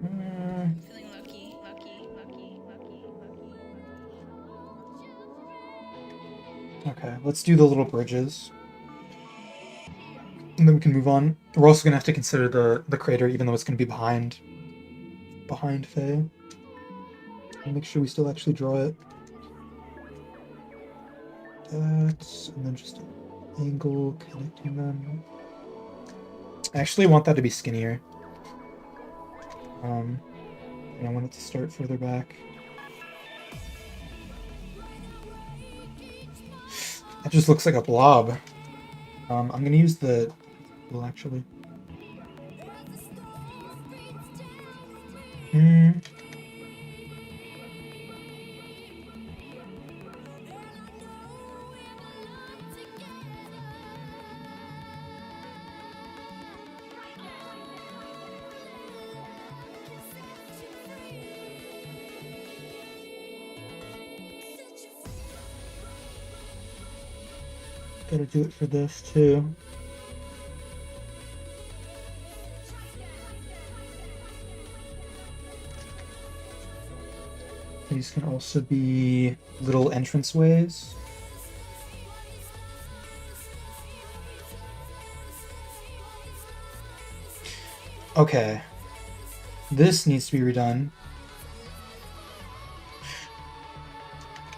Feeling lucky, lucky, lucky, lucky, lucky. Okay, let's do the little bridges. And then we can move on. We're also gonna have to consider the crater, even though it's gonna be behind Faye. And make sure we still actually draw it. That, and then just an angle connecting them. I actually want that to be skinnier. And I want it to start further back. That just looks like a blob. I'm gonna use the well, actually. Hmm. Gotta do it for this too. These can also be little entranceways. Okay. This needs to be redone.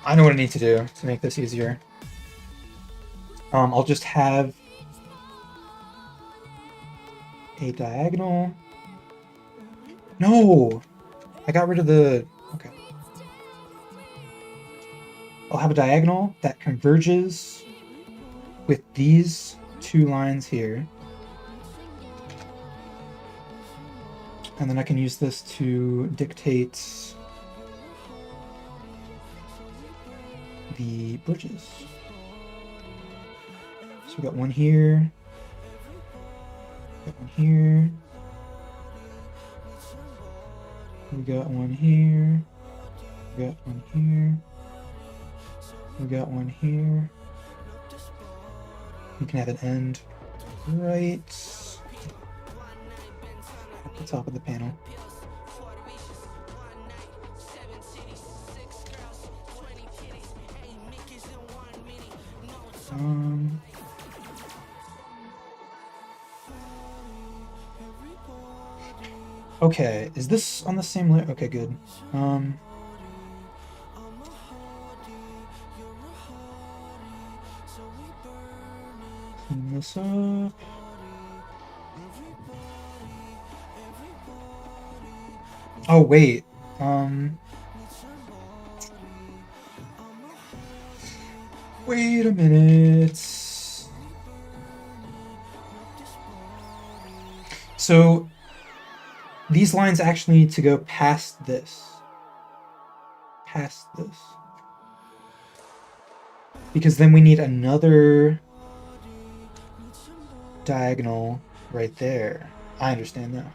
I know what I need to do to make this easier. I'll just have a diagonal. No! I got rid of the... Okay. I'll have a diagonal that converges with these two lines here. And then I can use this to dictate the bridges. So we got one here, got one here, we got one here, we got one here, we got one here. We can have an end right at the top of the panel. Okay, is this on the same layer? Okay, good. Clean this up. Oh, wait. Wait a minute. So these lines actually need to go past this. Past this. Because then we need another diagonal right there. I understand now.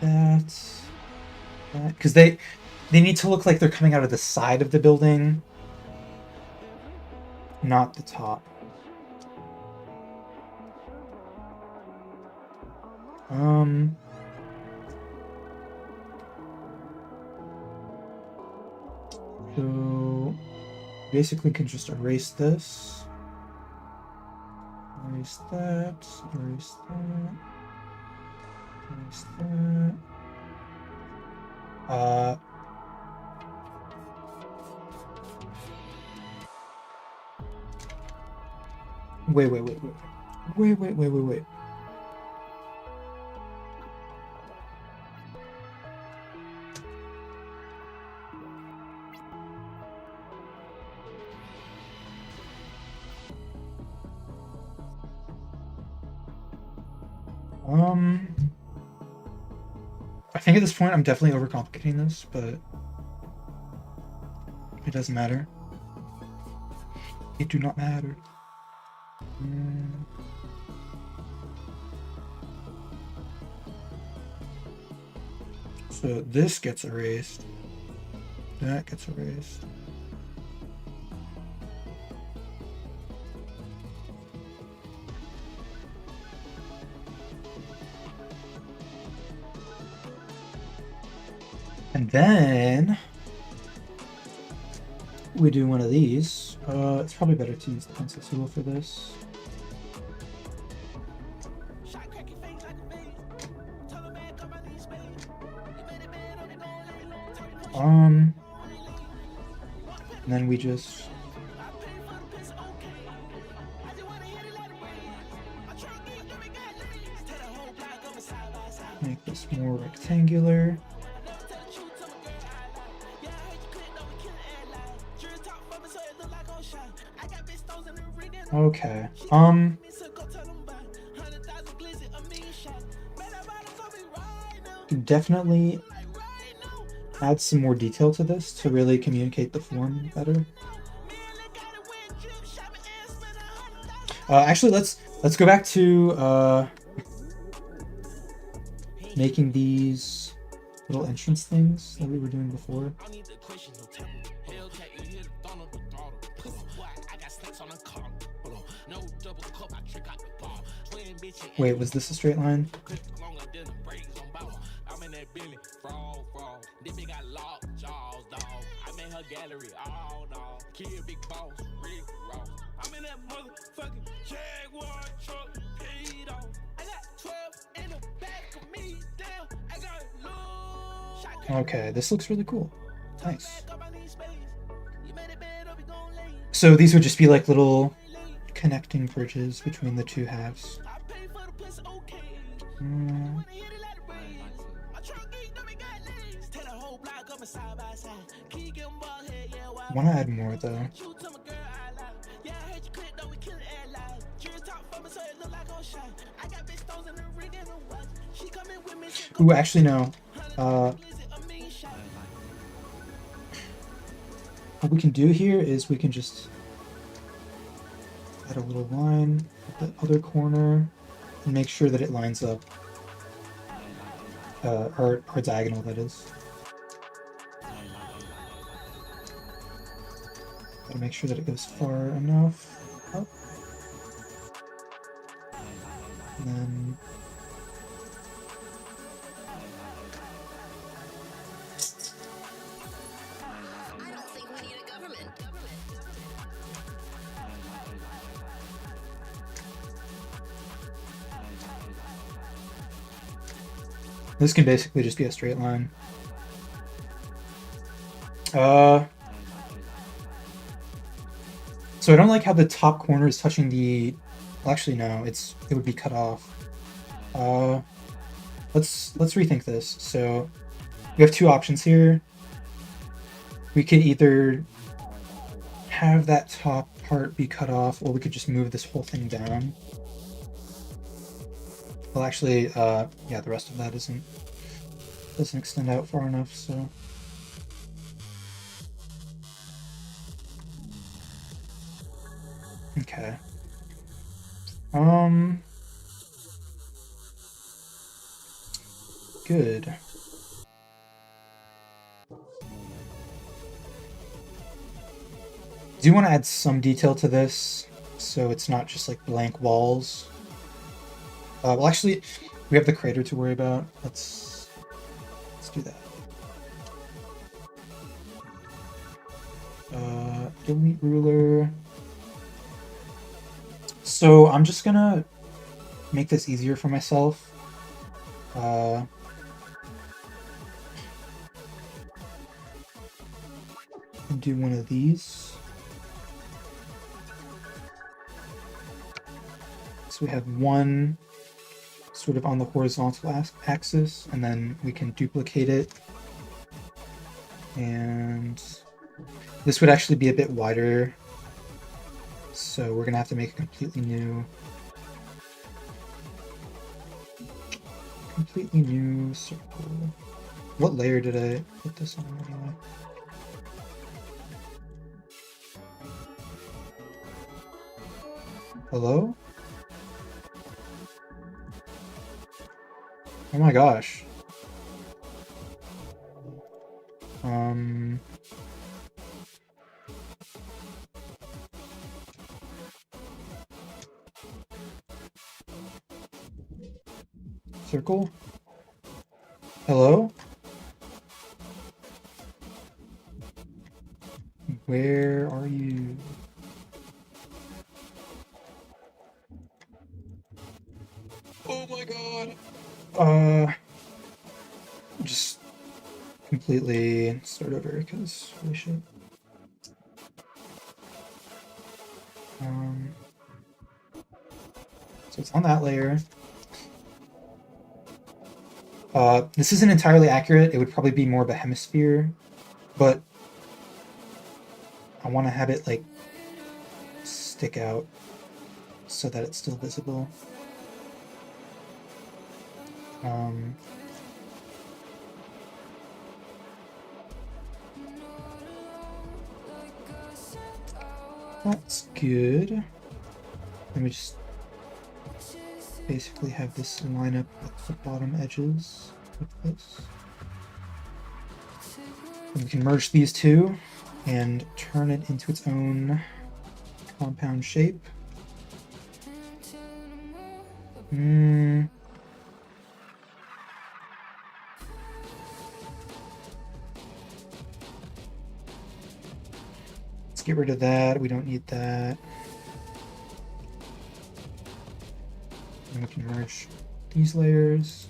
That's that. Because they need to look like they're coming out of the side of the building, not the top. So basically can just erase this. Erase that. Erase that. Erase that. Wait, wait, wait, wait. Wait, wait, wait, wait, wait. I think at this point I'm definitely overcomplicating this, but it doesn't matter. It do not matter. So this gets erased. That gets erased. And then we do one of these. It's probably better to use the pencil tool for this. And then we just make this more rectangular. Okay. Definitely add some more detail to this to really communicate the form better. Actually, let's go back to making these little entrance things that we were doing before. Wait, was this a straight line? Okay, this looks really cool. Nice. So these would just be like little connecting bridges between the two halves. Want to add more though. Ooh, actually no. What we can do here is we can just add a little line at the other corner and make sure that it lines up, or diagonal, that is. Gotta make sure that it goes far enough up. And then this can basically just be a straight line. So I don't like how the top corner is touching the... Well, actually, no, it would be cut off. Let's rethink this. So we have two options here. We could either have that top part be cut off, or we could just move this whole thing down. Well, actually, yeah, the rest of that doesn't extend out far enough, so... Okay. Good. Do you want to add some detail to this, so it's not just like blank walls? Well, actually, we have the crater to worry about. Let's do that. Delete ruler. So I'm just gonna make this easier for myself. And do one of these. So we have one sort of on the horizontal axis, and then we can duplicate it. And this would actually be a bit wider. So we're gonna have to make a completely new circle. What layer did I put this on anyway? Hello? Oh my gosh. Circle? Hello? Where are you? Oh my god. Just completely start over because holy shit. So it's on that layer. This isn't entirely accurate. It would probably be more of a hemisphere, but I want to have it like stick out so that it's still visible. That's good. Let me just basically have this line up with the bottom edges of this. And we can merge these two and turn it into its own compound shape. Let's get rid of that. We don't need that. And we can merge these layers.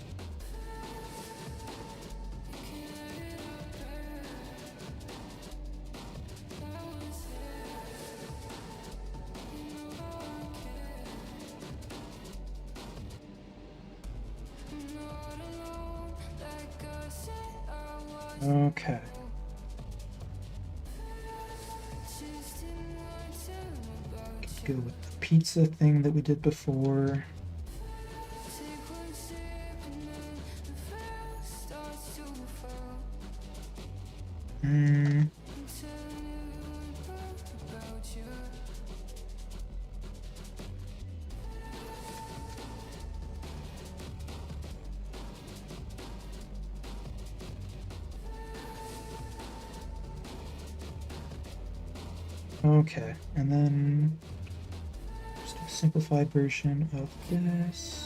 Okay. Go with the pizza thing that we did before. Okay, and then just a simplified version of this.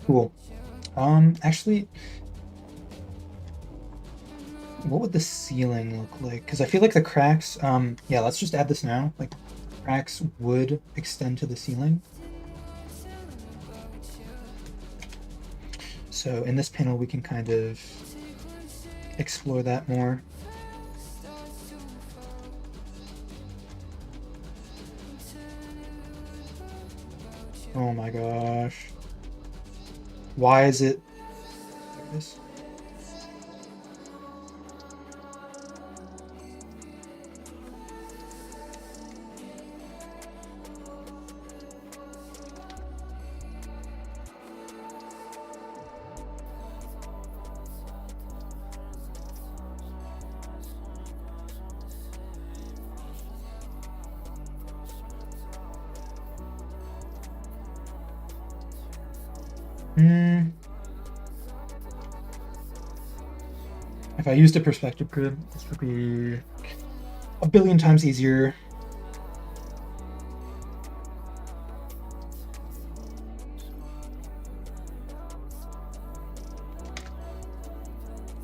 Cool. Actually, what would the ceiling look like? Because I feel like the cracks, yeah, let's just add this now. Like, cracks would extend to the ceiling. So in this panel, we can kind of explore that more. Oh my gosh. Why is it like this? If I used a perspective grid, this would be a billion times easier.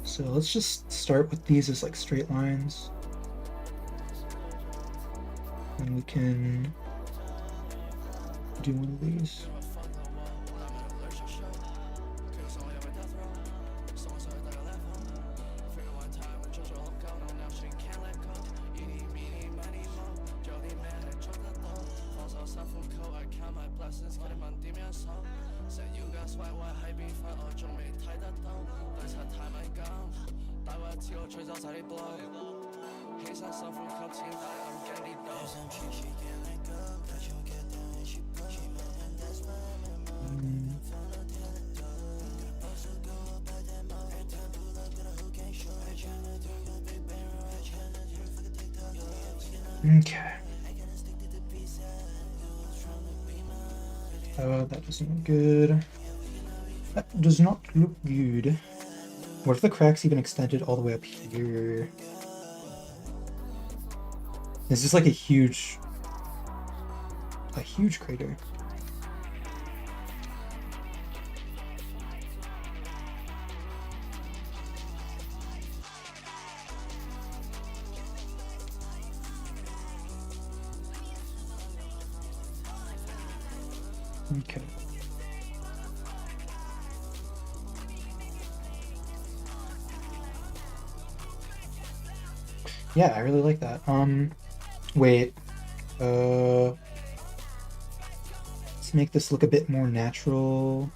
So let's just start with these as like straight lines. And we can do one of these. Okay. That doesn't look good. That does not look good. What if the crack's even extended all the way up here? This is like a huge crater. Okay. Yeah, I really like that. Wait. Let's make this look a bit more natural.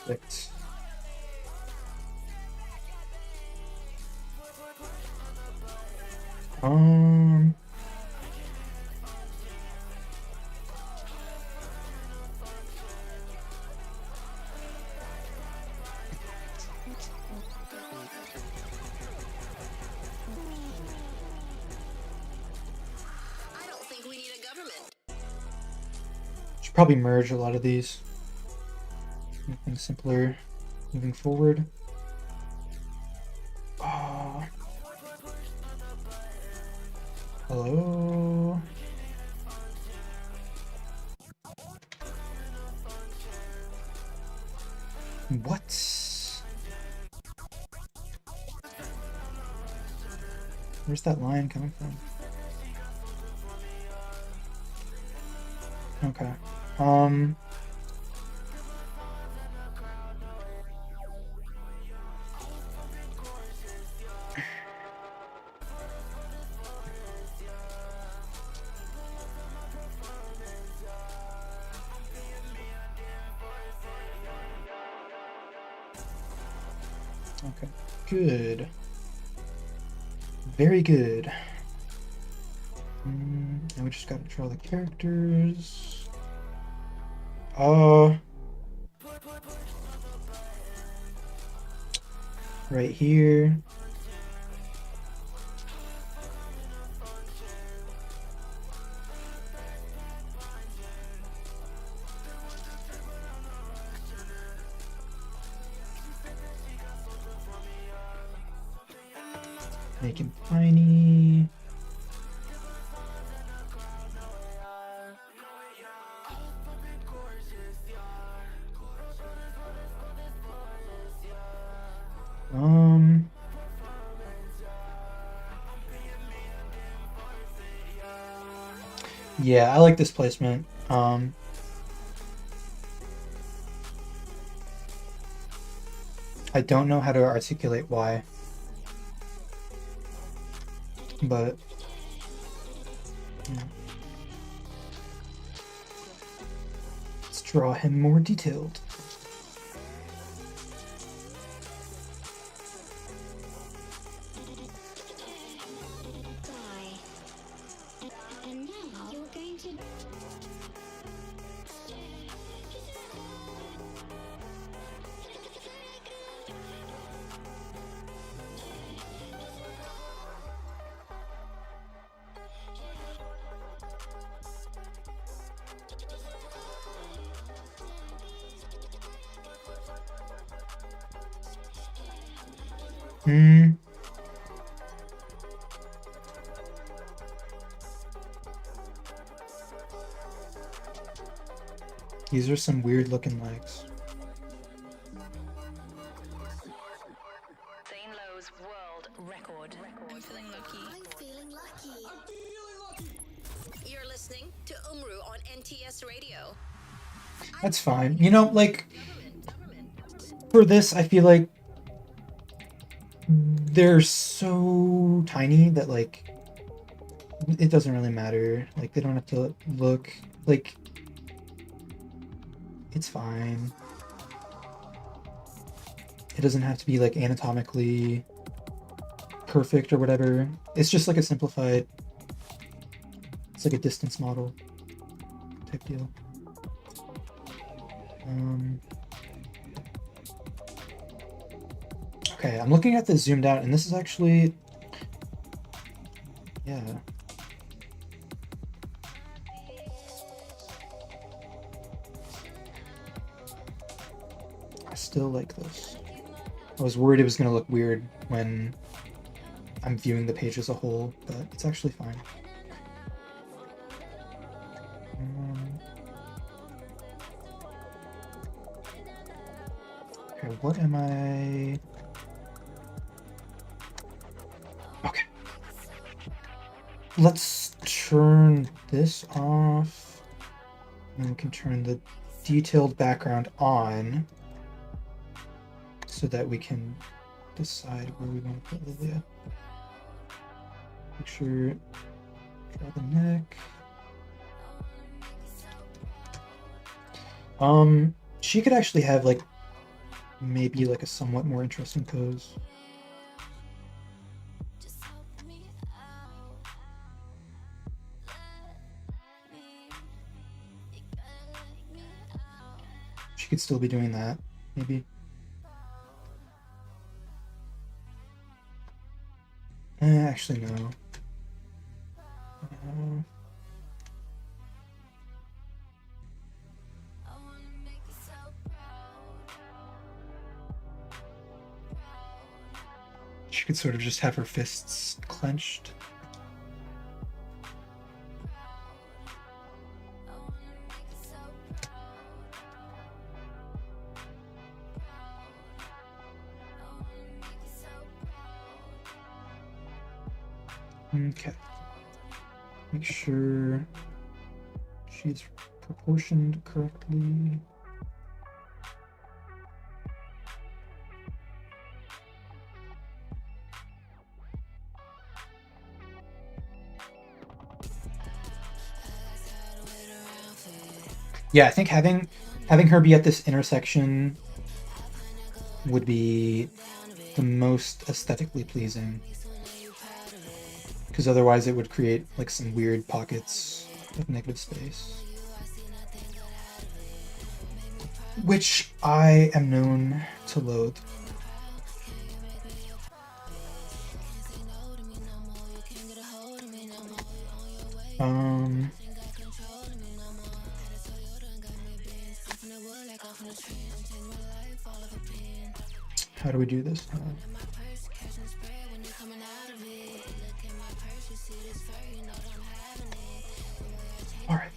Perfect. Should probably merge a lot of these. Make things simpler moving forward. Oh. Hello. What? Where's that line coming from? Okay. Okay, good. Very good. And we just gotta draw the characters. Right here. Make him tiny. Yeah, I like this placement. I don't know how to articulate why, but yeah. Let's draw him more detailed. Hmm. These are some weird looking legs. World record. I'm feeling lucky. You're listening to Umru on NTS Radio. That's fine. You know, like, for this, I feel like they're so tiny that, like, it doesn't really matter. Like, they don't have to look, like, it's fine. It doesn't have to be, like, anatomically perfect or whatever. It's just, like, a simplified, it's like a distance model type deal. Okay, I'm looking at this zoomed out, and this is actually, yeah. I still like this. I was worried it was going to look weird when I'm viewing the page as a whole, but it's actually fine. Okay, what am I... Okay. Let's turn this off. And we can turn the detailed background on so that we can decide where we want to put Lilia. Make sure, draw the neck. She could actually have like maybe like a somewhat more interesting pose. She could still be doing that, maybe. Actually, no. She could sort of just have her fists clenched. Okay. Make sure she's proportioned correctly. Yeah, I think having her be at this intersection would be the most aesthetically pleasing. Because otherwise it would create like some weird pockets of negative space. Which I am known to loathe. How do we do this now? All right.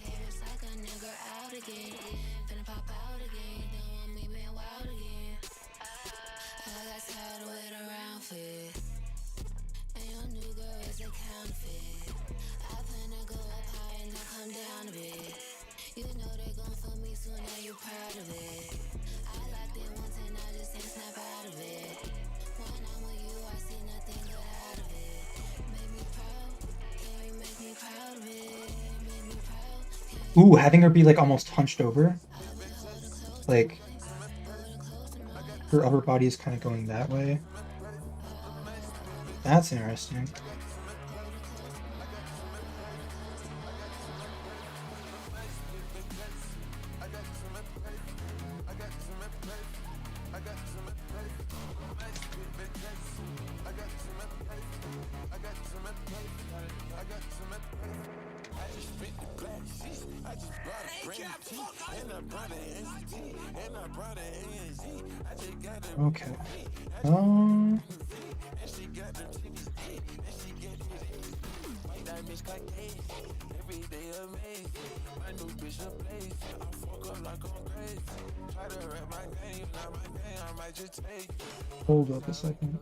Ooh, having her be like almost hunched over. Like her upper body is kind of going that way. That's interesting. Okay. Hold up a second.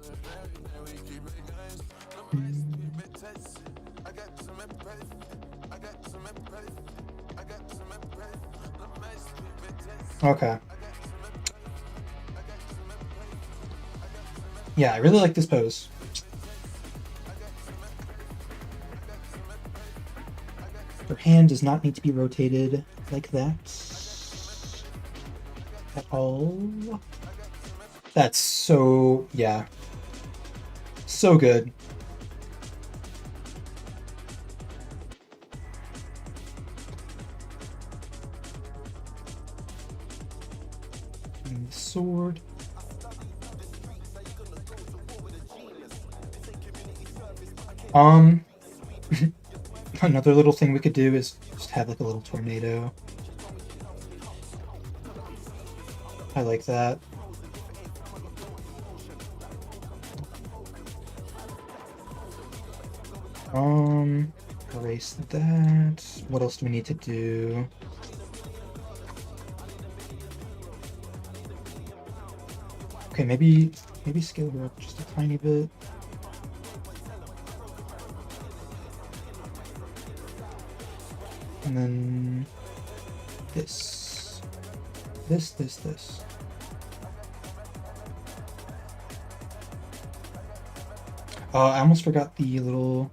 Okay. Yeah, I really like this pose. Her hand does not need to be rotated like that at all. That's so, yeah. So good. And the sword. Another little thing we could do is just have like a little tornado. I like that. Erase that. What else do we need to do? Okay, maybe scale her up just a tiny bit. And then this. This. I almost forgot the little...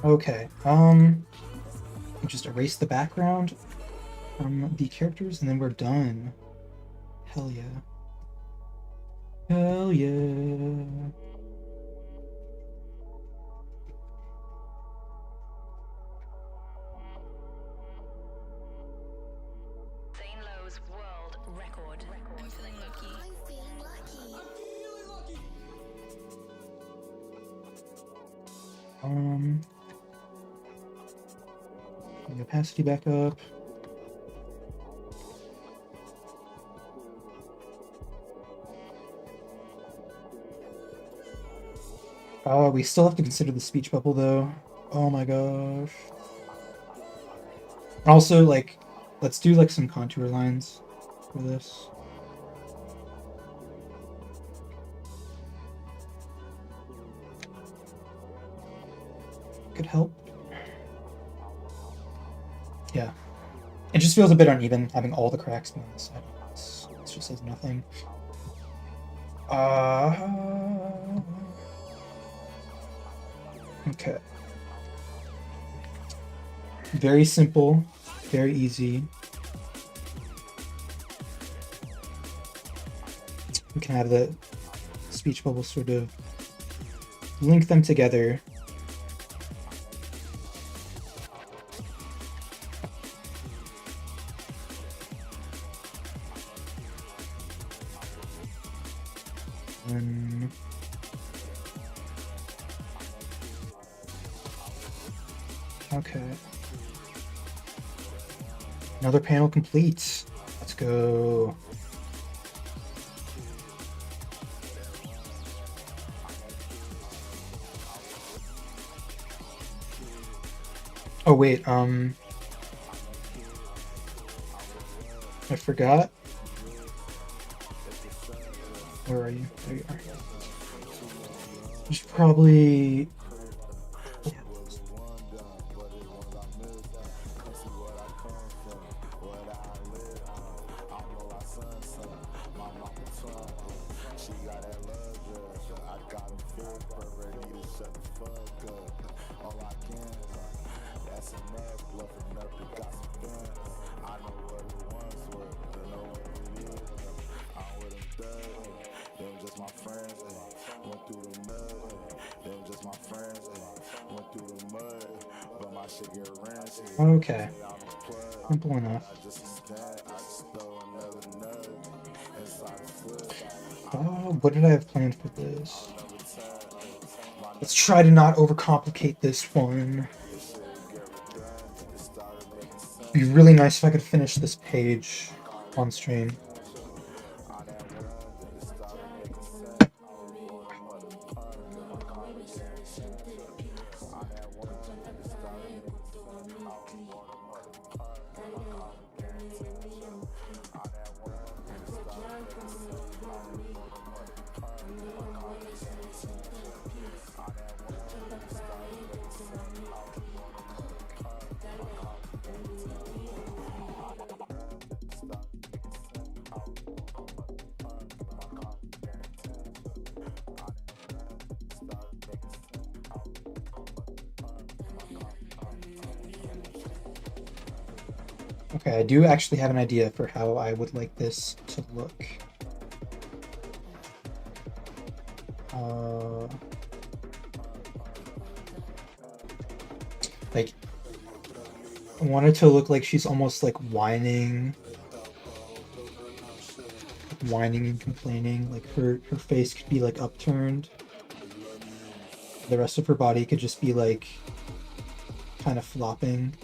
Okay, just erase the background from the characters and then we're done. Hell yeah. Hell yeah. World record. I'm feeling lucky. I'm feeling lucky. The opacity back up. We still have to consider the speech bubble though. Oh my gosh. Also, like, let's do like some contour lines for this. Could help. Yeah. It just feels a bit uneven having all the cracks being on the side. It just says nothing. Okay. Very simple, very easy. We can have the speech bubble sort of link them together. And okay. Another panel complete. Let's go. Oh wait, I forgot. Where are you? There you are. You should probably... Okay. Simple enough. What did I have planned for this? Let's try to not overcomplicate this one. be really nice if I could finish this page on stream. Okay, I do actually have an idea for how I would like this to look. Like, I want it to look like she's almost like whining and complaining. Like her face could be like upturned. The rest of her body could just be like kind of flopping.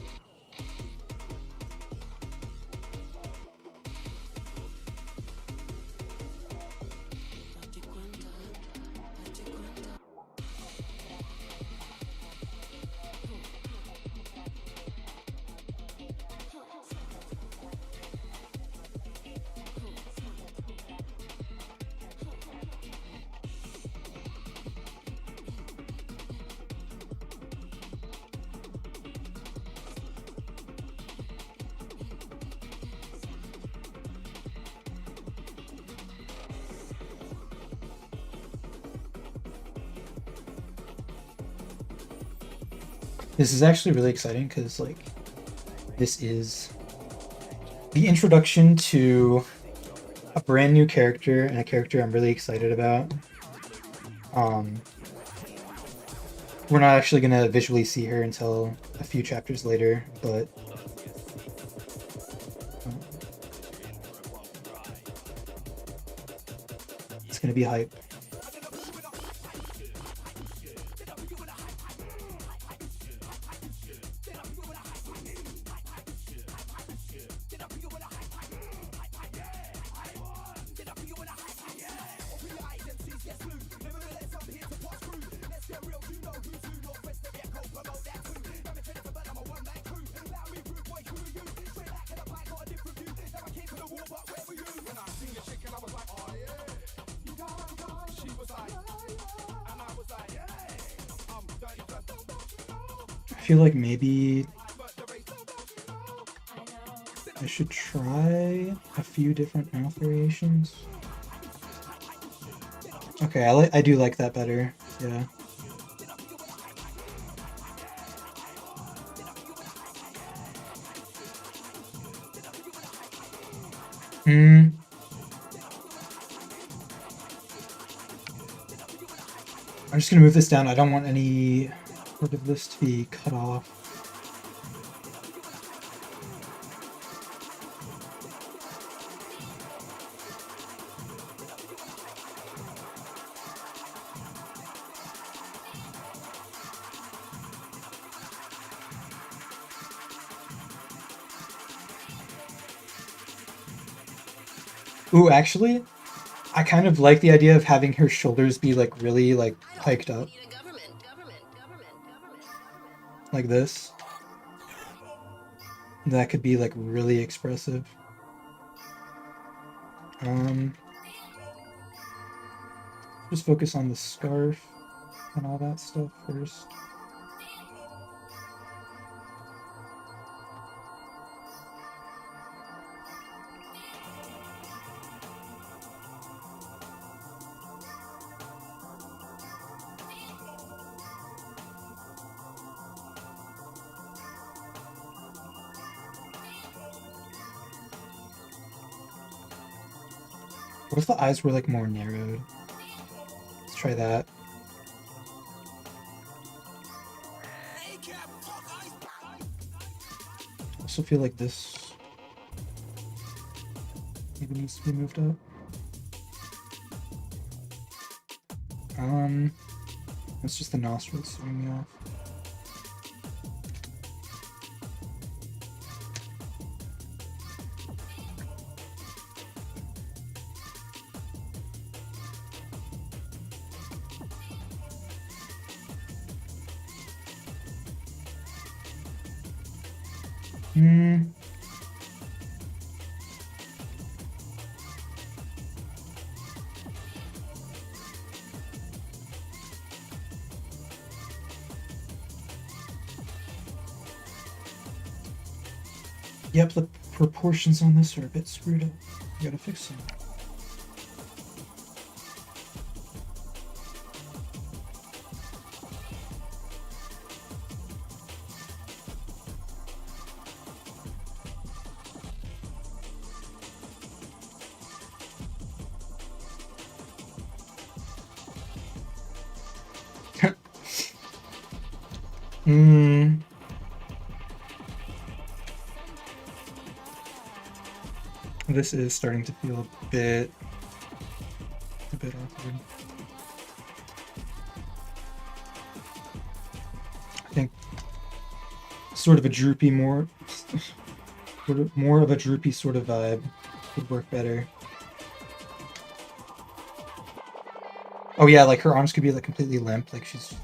This is actually really exciting because, like, this is the introduction to a brand new character and a character I'm really excited about. We're not actually gonna visually see her until a few chapters later, but it's gonna be hype. I feel like maybe I should try a few different mouth variations. Okay, I do like that better. Yeah. I'm just gonna move this down. I don't want any part of this to be cut off. Ooh, actually, I kind of like the idea of having her shoulders be like really like hiked up. Like this. That could be like really expressive. Just focus on the scarf and all that stuff first. What if the eyes were like more narrowed? Let's try that. I also feel like this maybe needs to be moved up. That's just the nostrils throwing me off. Hmm. Yep, the proportions on this are a bit screwed up. I gotta fix them. Hmm. This is starting to feel a bit awkward. I think sort of a droopy more of a droopy sort of vibe would work better. Oh yeah, like her arms could be like completely limp, like she's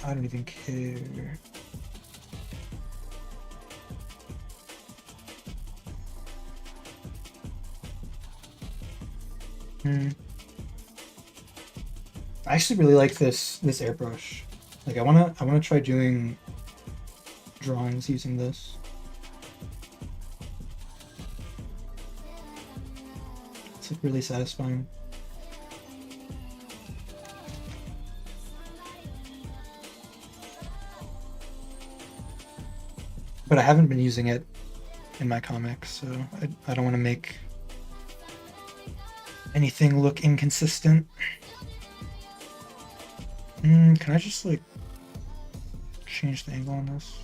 I don't even care. I actually really like this airbrush. Like I wanna try doing drawings using this. It's like really satisfying. But I haven't been using it in my comics, so I don't want to make anything look inconsistent. Can I just like change the angle on this?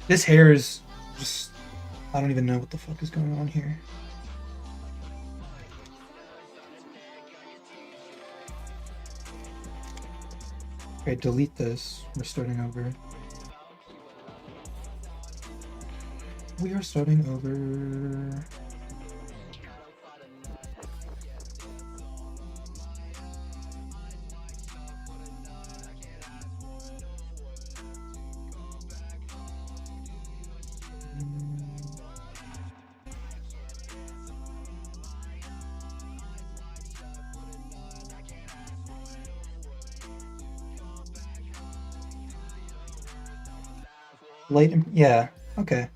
This hair is just, I don't even know what the fuck is going on here. Okay, delete this. We're starting over. We are starting over. Light, yeah, okay.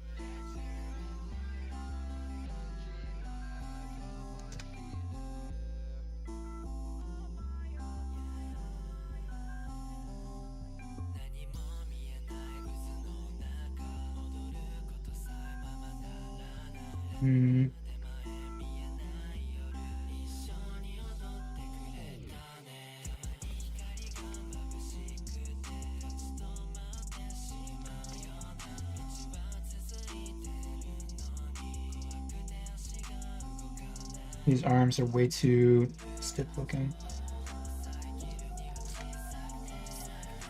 These arms are way too stiff looking.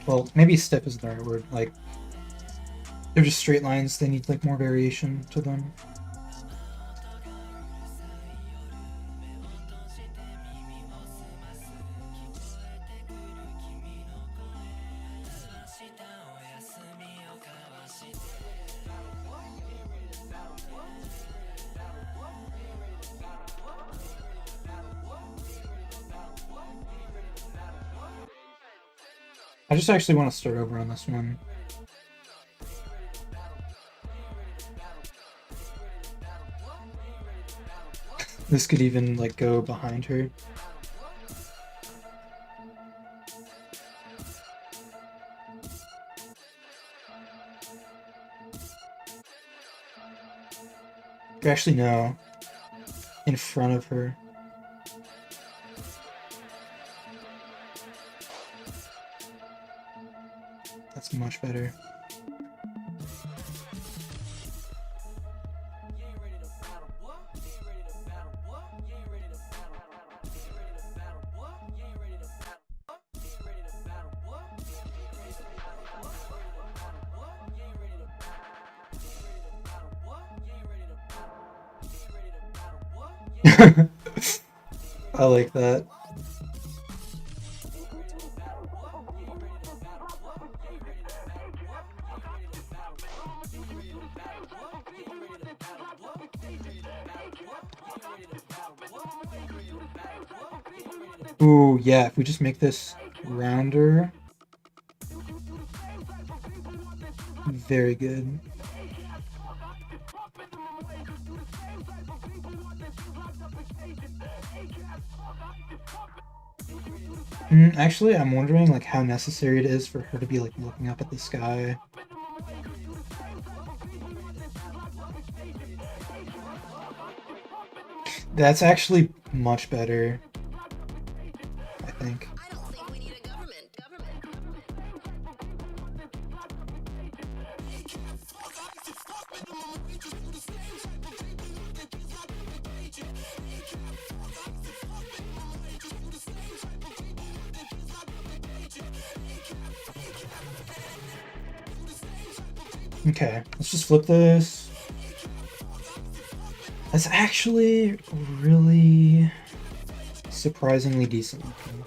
Well, maybe stiff isn't the right word. Like, they're just straight lines. They need like more variation to them. I just actually want to start over on this one. This could even like go behind her. Actually, no. In front of her. That's much better. I like that. Ooh, yeah, if we just make this rounder. Very good. Actually, I'm wondering like how necessary it is for her to be like looking up at the sky. That's actually much better, I think. I don't think we need a government. Okay, let's just flip this. That's actually really surprisingly decent looking.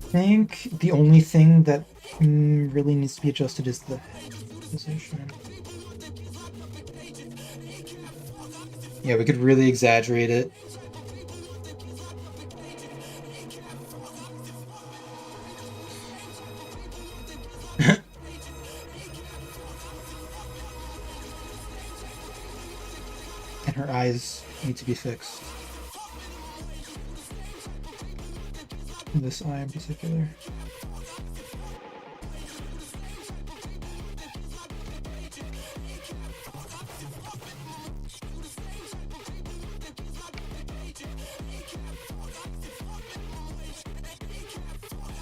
I think the only thing that really needs to be adjusted is the position. Yeah, we could really exaggerate it. And her eyes need to be fixed. This eye in particular.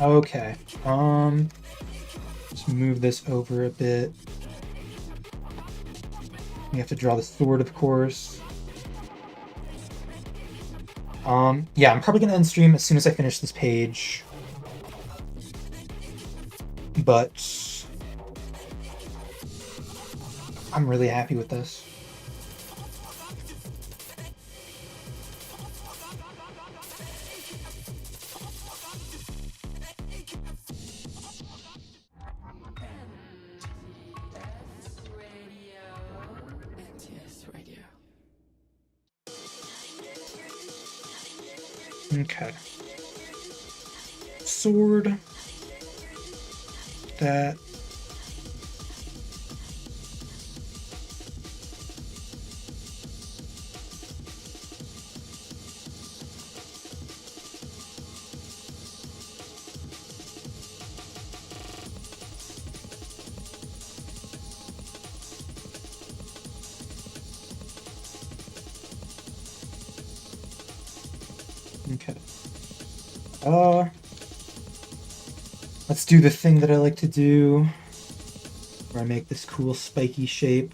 Okay. Just move this over a bit. We have to draw the sword, of course. Yeah, I'm probably gonna end stream as soon as I finish this page. But I'm really happy with this. Okay. Sword. That. Okay. Let's do the thing that I like to do, where I make this cool spiky shape.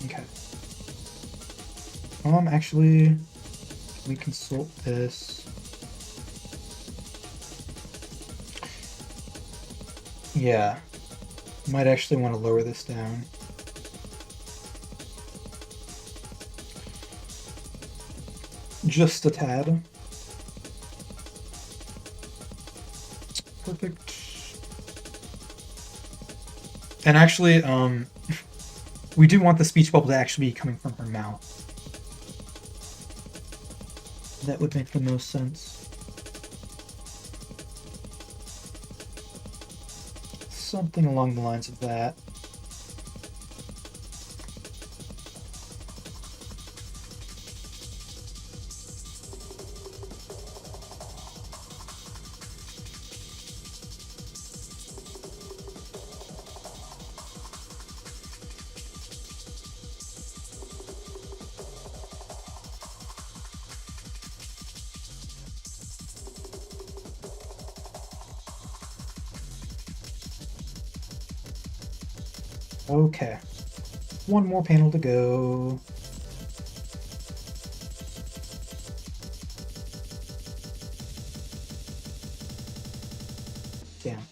Okay. Actually, we consult this. Yeah. Might actually want to lower this down. Just a tad. Perfect. And actually, We do want the speech bubble to actually be coming from her mouth. That would make the most sense. Something along the lines of that. Okay. One more panel to go. Damn. I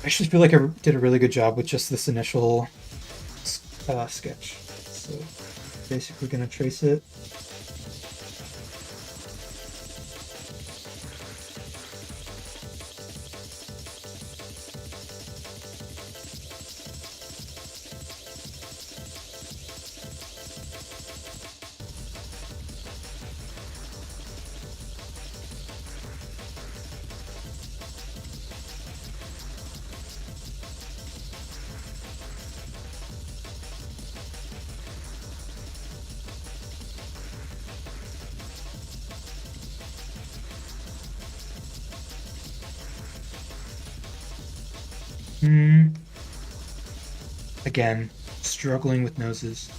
actually feel like I did a really good job with just this initial sketch. So basically gonna trace it. Again, struggling with noses.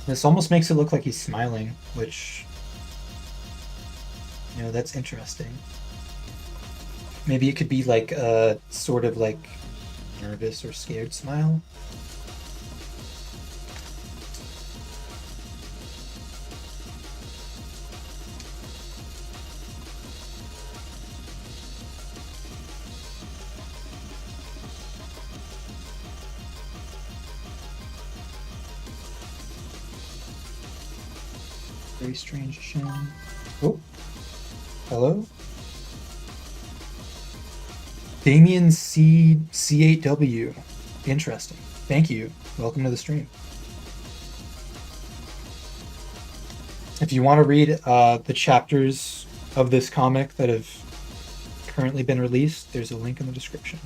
This almost makes it look like he's smiling, which, you know, that's interesting. Maybe it could be like a sort of like nervous or scared smile. Very strange chin. Oh, hello? Damien C8W. Interesting. Thank you. Welcome to the stream. If you want to read the chapters of this comic that have currently been released, there's a link in the description.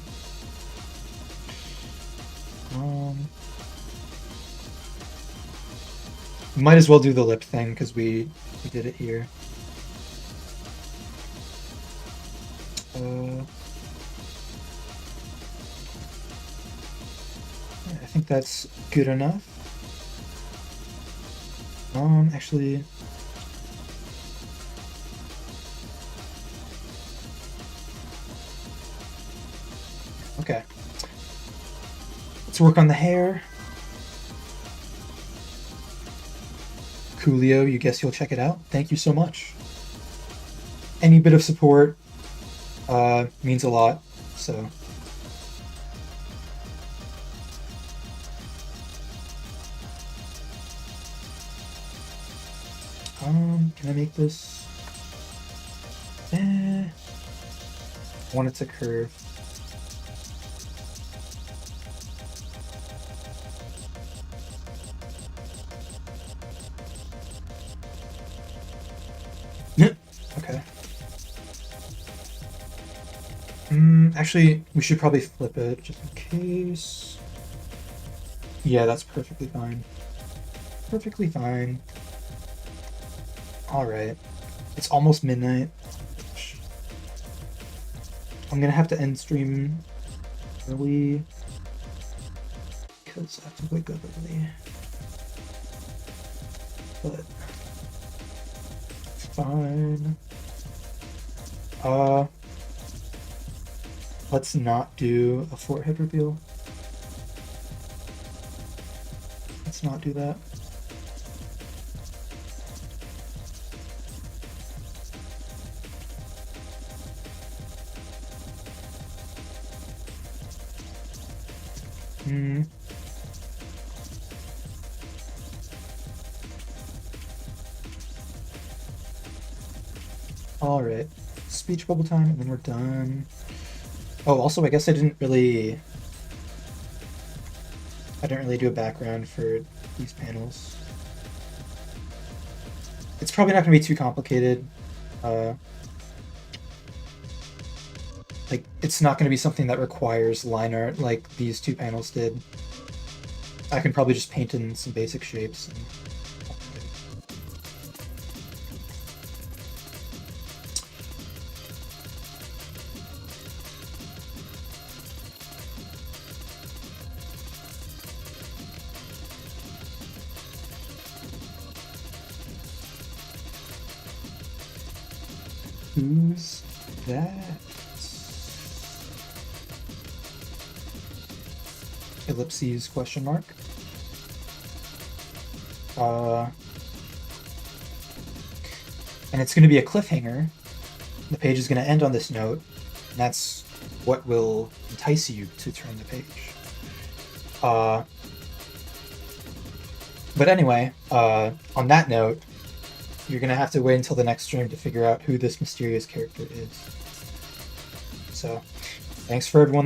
Might as well do the lip thing because we did it here. I think that's good enough. Actually, okay. Let's work on the hair. Coolio, you guess you'll check it out? Thank you so much. Any bit of support means a lot, so. Can I make this? I want it to curve. Okay. Actually, we should probably flip it just in case. Yeah, that's perfectly fine. Perfectly fine. Alright. It's almost midnight. I'm gonna have to end stream early because I have to wake up early. But it's fine. Let's not do a forehead reveal. Let's not do that. Alright. Speech bubble time, and then we're done. Oh, also, I guess I didn't really do a background for these panels. It's probably not going to be too complicated. Like, it's not going to be something that requires line art like these two panels did. I can probably just paint in some basic shapes. And... Who's that? Ellipses question mark. And it's going to be a cliffhanger. The page is going to end on this note, and that's what will entice you to turn the page. But anyway, on that note, you're going to have to wait until the next stream to figure out who this mysterious character is. So, thanks for everyone that